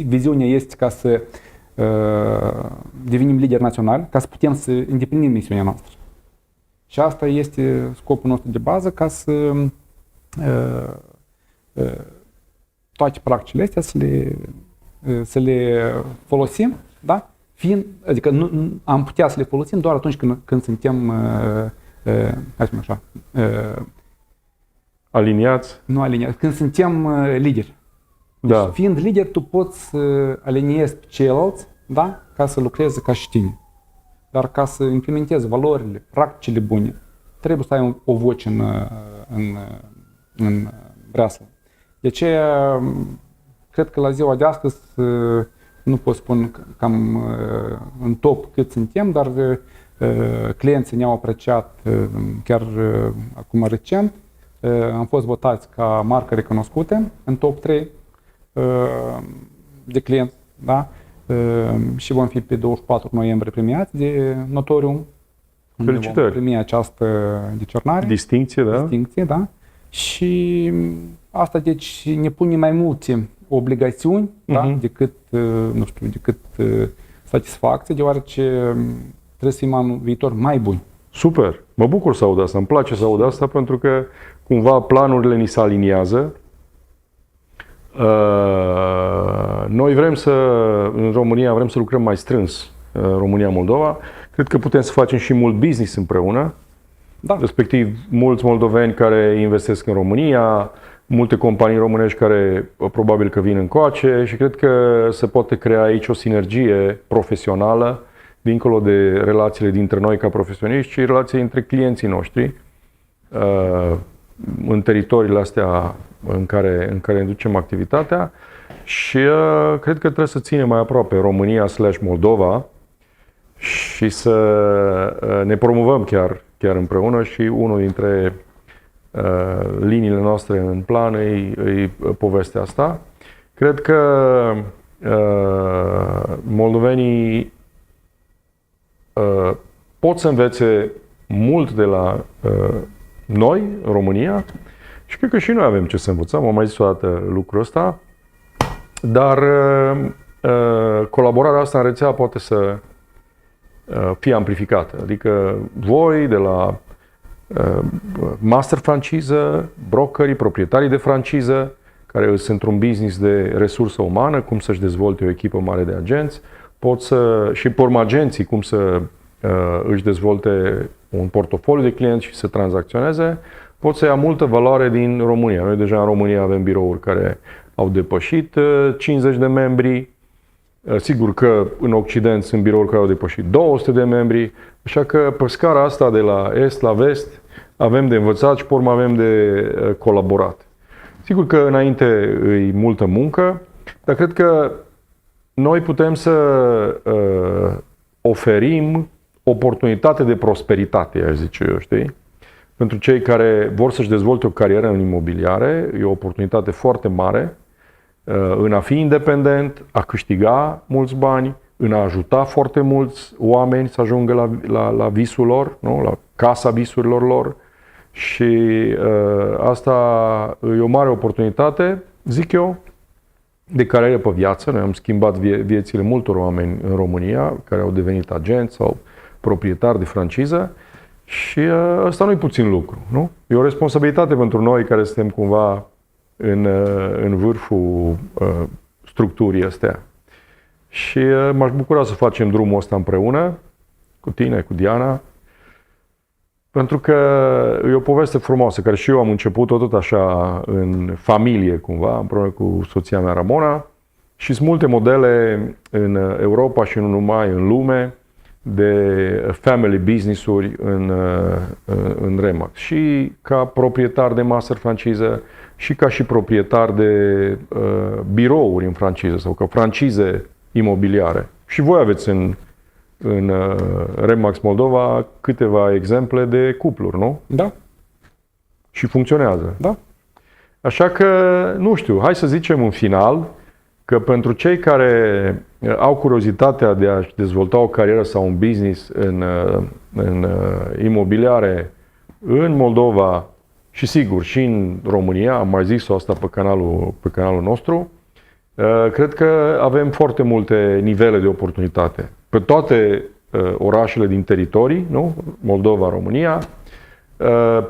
Viziunea este ca să devenim lideri naționali, ca să putem să îndeplinim misiunea noastră. Și asta este scopul nostru de bază, ca să toate practicile astea să le folosim, da? Adică nu am putea să le folosim doar atunci când suntem aliniați? Nu aliniați, când suntem lideri. Da. Deci, fiind lider, tu poți să aliniezi pe ceilalți, da? Ca să lucreze ca și tine. Dar ca să implementezi valorile, practicile bune, trebuie să ai o voce în breaslă. De aceea, cred că la ziua de astăzi nu pot spune cam în top cât suntem, dar clienții ne-au apreciat chiar acum recent. Am fost votați ca marcă recunoscută în top 3 de clienți, da? și vom fi pe 24 noiembrie premiați de Notorium. Felicitări! Vom primi această decernare. Distincție, da? Distincție, da. Și asta deci ne pune mai multe obligațiuni, da, decât, nu știu, decât satisfacție, deoarece trebuie să fim anul viitor mai buni. Super! Mă bucur să aud asta, îmi place să aud asta pentru că cumva planurile ni se aliniază. Noi vrem în România vrem să lucrăm mai strâns, România-Moldova. Cred că putem să facem și mult business împreună. Da. Respectiv, mulți moldoveni care investesc în România, multe companii românești care probabil că vin încoace și cred că se poate crea aici o sinergie profesională, dincolo de relațiile dintre noi ca profesioniști și relații între clienții noștri în teritoriile astea în care ne ducem activitatea și cred că trebuie să ținem mai aproape România/Moldova și să ne promovăm chiar împreună și unul dintre liniile noastre în plan e povestea asta. Cred că moldovenii pot să învețe mult de la noi, în România, și cred că și noi avem ce să învățăm, am mai zis o dată lucrul ăsta, dar colaborarea asta în rețea poate să fie amplificată. Adică voi de la master franciză, brokerii, proprietarii de franciză, care sunt într-un business de resursă umană, cum să-și dezvolte o echipă mare de agenți, și pormagenții, cum să își dezvolte un portofoliu de clienți și să tranzacționeze, pot să ia multă valoare din România. Noi deja în România avem birouri care au depășit 50 de membri. Sigur că în Occident sunt birouri care au depășit 200 de membri, așa că pe scara asta de la est la vest avem de învățat și pe urmă avem de colaborat. Sigur că înainte e multă muncă, dar cred că noi putem să oferim oportunitate de prosperitate, aș zice eu, știi? Pentru cei care vor să-și dezvolte o carieră în imobiliare, e o oportunitate foarte mare în a fi independent, a câștiga mulți bani, în a ajuta foarte mulți oameni să ajungă la visul lor, nu? La casa visurilor lor. Și asta e o mare oportunitate, zic eu, de carieră pe viață. Noi am schimbat viețile multor oameni în România care au devenit agenți sau proprietari de franciză și ăsta nu e puțin lucru, nu? E o responsabilitate pentru noi care suntem cumva în vârful structurii astea. Și m-aș bucura să facem drumul ăsta împreună, cu tine, cu Diana, pentru că e o poveste frumoasă, care și eu am început-o tot așa în familie cumva, împreună cu soția mea Ramona, și sunt multe modele în Europa și nu numai în lume de family business-uri în Remax. Și ca proprietar de master franciză și ca și proprietar de birouri în franciză sau ca francize imobiliare. Și voi aveți în Remax Moldova câteva exemple de cupluri, nu? Da. Și funcționează. Da. Așa că, nu știu, hai să zicem în final că pentru cei care au curiozitatea de a-și dezvolta o carieră sau un business în imobiliare în Moldova și sigur și în România, am mai zis-o asta pe canalul nostru, cred că avem foarte multe nivele de oportunitate. Pe toate orașele din teritorii, nu? Moldova, România,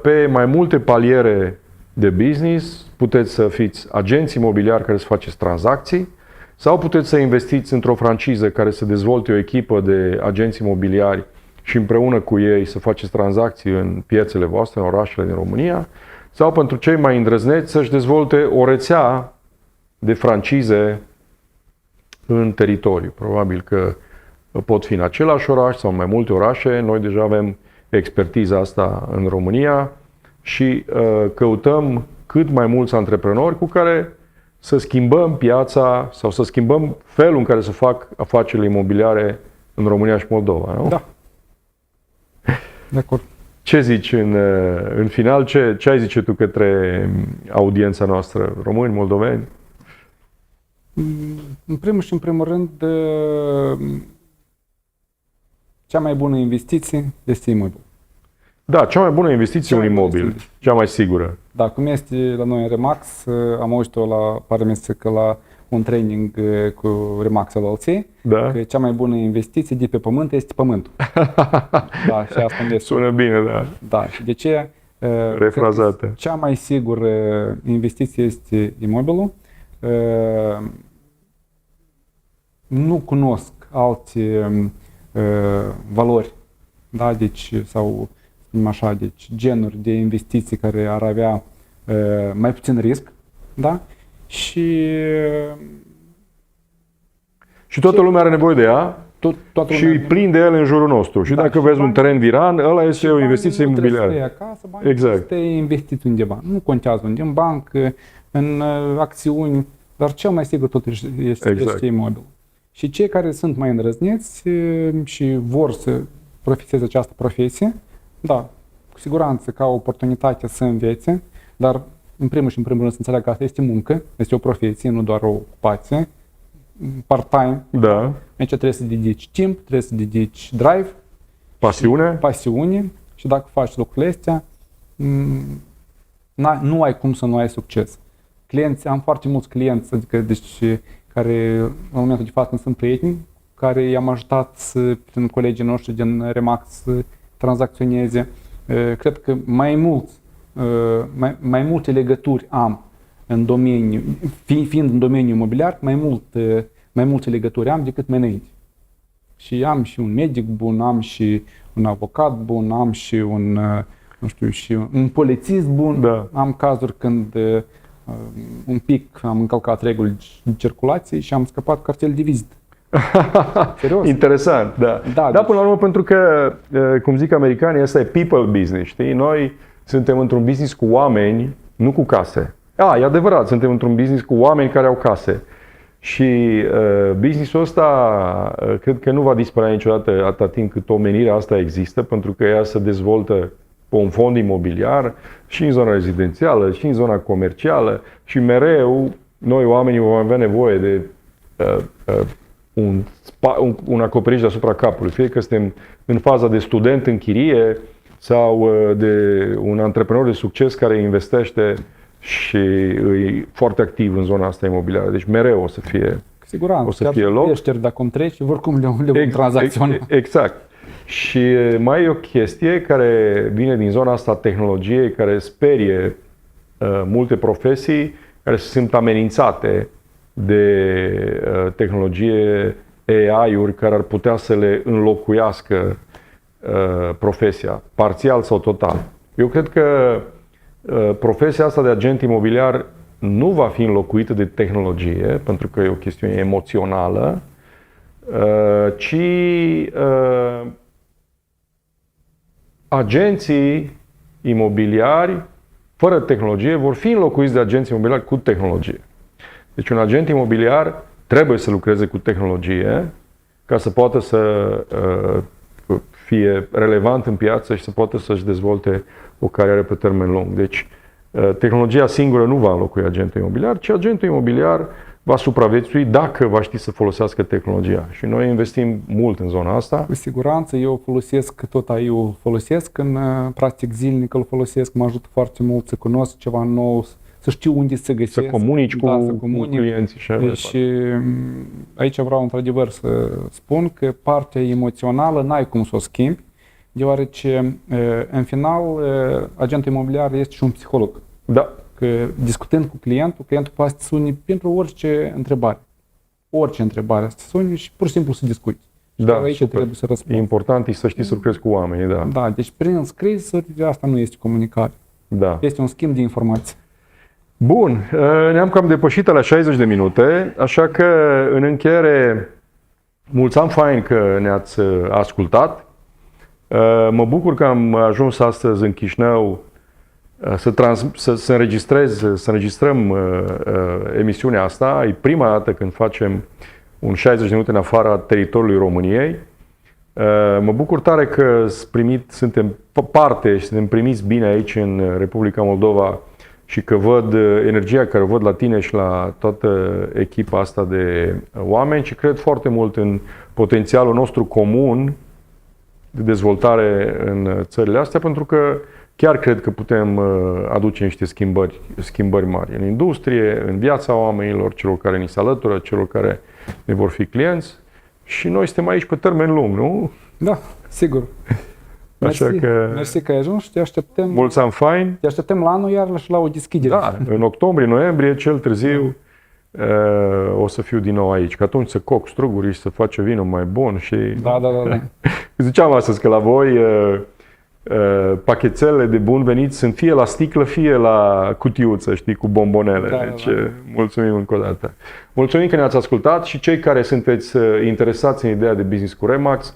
pe mai multe paliere de business, puteți să fiți agenți imobiliari care să faceți tranzacții sau puteți să investiți într-o franciză care să dezvolte o echipă de agenți imobiliari și împreună cu ei să faceți tranzacții în piețele voastre, în orașele din România, sau pentru cei mai îndrăzneți să-și dezvolte o rețea de francize în teritoriu. Probabil că pot fi în același oraș sau în mai multe orașe. Noi deja avem expertiza asta în România și căutăm cât mai mulți antreprenori cu care să schimbăm piața sau să schimbăm felul în care se fac afacerile imobiliare în România și Moldova. Nu? Da. De acord. Ce zici în final? Ce ai zice tu către audiența noastră? Români, moldoveni? În primul și în primul rând, cea mai bună investiție este imobil. Da, cea mai bună investiție e un Cea mai bună imobil, investiție. cea mai sigură. Da, cum este la noi în Remax, am auzit-o la un training cu Remax LLC, Da? că cea mai bună investiție de pe pământ este pământul. Da, și asta ne Sună bine, da. Da, și de ce? Refrazată. cred că cea mai sigură investiție este imobilul. Nu cunosc alte valori, da, deci, sau așa, deci genuri de investiții care ar avea mai puțin risc, da? Și toată lumea are nevoie de ea Toată și lumea- plin de ele în jurul nostru. Și Da, dacă și vezi un bani- teren viran, ăla este o investiție Banii nu trebuie să imobiliară. stai acasă, banii Exact. trebuie să stai investit undeva. Nu contează unde, în bancă, în acțiuni, dar cel mai sigur totuși este, Exact. este imobil. Și cei care sunt mai îndrăzneți și vor să profiteze această profesie, da, cu siguranță ca o oportunitate să învețe, dar în primul și în primul rând să înțeleagă că asta este muncă, este o profesie, nu doar o ocupație, part-time. Da. Aici trebuie să dedici timp, trebuie să dedici drive, Pasiune? pasiune și dacă faci lucrurile astea, nu ai cum să nu ai succes. Am foarte mulți clienți, adică deci, care în momentul de față sunt prieteni, care i-am ajutat prin colegii noștri din Remax să tranzacționeze. Cred că mai multe legături am în domeniu, fiind în domeniul imobiliar, mai multe legături am decât mai înainte. Și am și un medic bun, am și un avocat bun, am și un polițist bun. Da. Am cazuri când un pic am încălcat reguli de circulație și am scăpat cartel de vizită. Serios. Interesant, da. Da, Da, deci- până la urmă, pentru că, cum zic americanii, asta e people business, știi? Noi suntem într-un business cu oameni, nu cu case. E adevărat, suntem într-un business cu oameni care au case. Și businessul ăsta cred că nu va dispărea niciodată atâta timp cât omenirea asta există, pentru că ea se dezvoltă pe un fond imobiliar și în zona rezidențială și în zona comercială și mereu noi oamenii vom avea nevoie de un acoperiș deasupra capului, fie că suntem în faza de student în chirie sau de un antreprenor de succes care investește și e foarte activ în zona asta imobiliară. Deci mereu o să fie. Cu siguranță. O să Chiar fie și loc. peșteri, dacă îmi treci, oricum le vom tranzacționa. Exact. Și mai e o chestie care vine din zona asta a tehnologiei, care sperie multe profesii care se simt amenințate de tehnologie, AI-uri care ar putea să le înlocuiască profesia, parțial sau total. Eu cred că profesia asta de agent imobiliar nu va fi înlocuită de tehnologie, pentru că e o chestiune emoțională, ci agenții imobiliari fără tehnologie vor fi înlocuiți de agenții imobiliari cu tehnologie. Deci un agent imobiliar trebuie să lucreze cu tehnologie ca să poată să fie relevant în piață și să poată să-și dezvolte o carieră pe termen lung. Deci tehnologia singură nu va înlocui agentul imobiliar, ci agentul imobiliar va supraviețui dacă va ști să folosească tehnologia. Și noi investim mult în zona asta. Cu siguranță, eu folosesc, tot AI-ul folosesc, în practic zilnic îl folosesc, mă ajută foarte mult să cunosc ceva nou, să știu unde să găsesc. Să comunici Da, cu, să cu comunic. clienții și așa mai departe. Și aici vreau într-adevăr să spun că partea emoțională n-ai cum să o schimbi, deoarece în final agentul imobiliar este și un psiholog. Da. Că discutând cu clientul poate să suni pentru orice întrebare. Orice întrebare să suni și pur și simplu să discuți. Și Da, aici super. trebuie să răspunzi. Important e să știi să lucrezi cu oamenii, da. Da, deci prin scrisuri asta nu este comunicare. Da. Este un schimb de informații. Bun, ne-am cam depășit la 60 de minute, așa că în încheiere, mulțumim fain că ne-ați ascultat. Mă bucur că am ajuns astăzi în Chișinău să înregistrăm emisiunea asta. E prima dată când facem un 60 de minute în afara teritoriului României. Mă bucur tare că suntem parte și suntem primiți bine aici în Republica Moldova și că văd energia care o văd la tine și la toată echipa asta de oameni și cred foarte mult în potențialul nostru comun de dezvoltare în țările astea, pentru că chiar cred că putem aduce niște schimbări mari în industrie, în viața oamenilor, celor care ni se alătură, celor care ne vor fi clienți și noi suntem aici pe termen lung, nu? Da, sigur. Așa că Mersi că ai ajuns și te așteptăm. mulți ani fain. Te așteptăm la anul iar și la o deschidere. Da, în octombrie, noiembrie, cel târziu, o să fiu din nou aici. Că atunci să coc struguri și să face vinul mai bun și... Da. Ziceam astăzi că la voi pachetelele de bun venit sunt fie la sticlă, fie la cutiuță, știi, cu bombonele. Da. Mulțumim încă o dată. Mulțumim că ne-ați ascultat și cei care sunteți interesați în ideea de business cu Remax,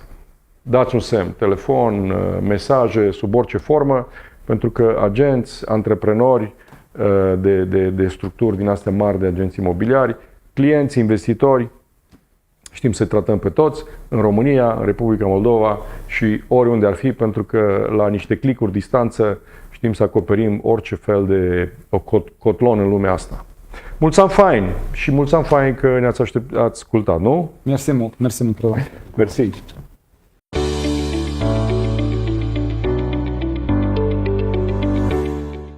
dați un semn, telefon, mesaje, sub orice formă, pentru că agenți, antreprenori de structuri din astea mari de agenți imobiliari, clienți, investitori, știm să tratăm pe toți, în România, în Republica Moldova și oriunde ar fi, pentru că la niște clicuri distanță știm să acoperim orice fel de cotlon în lumea asta. Mulți ani fain și mulți ani fain că ne-ați ascultat, nu? Mersi mult, Răzvan. Mersi.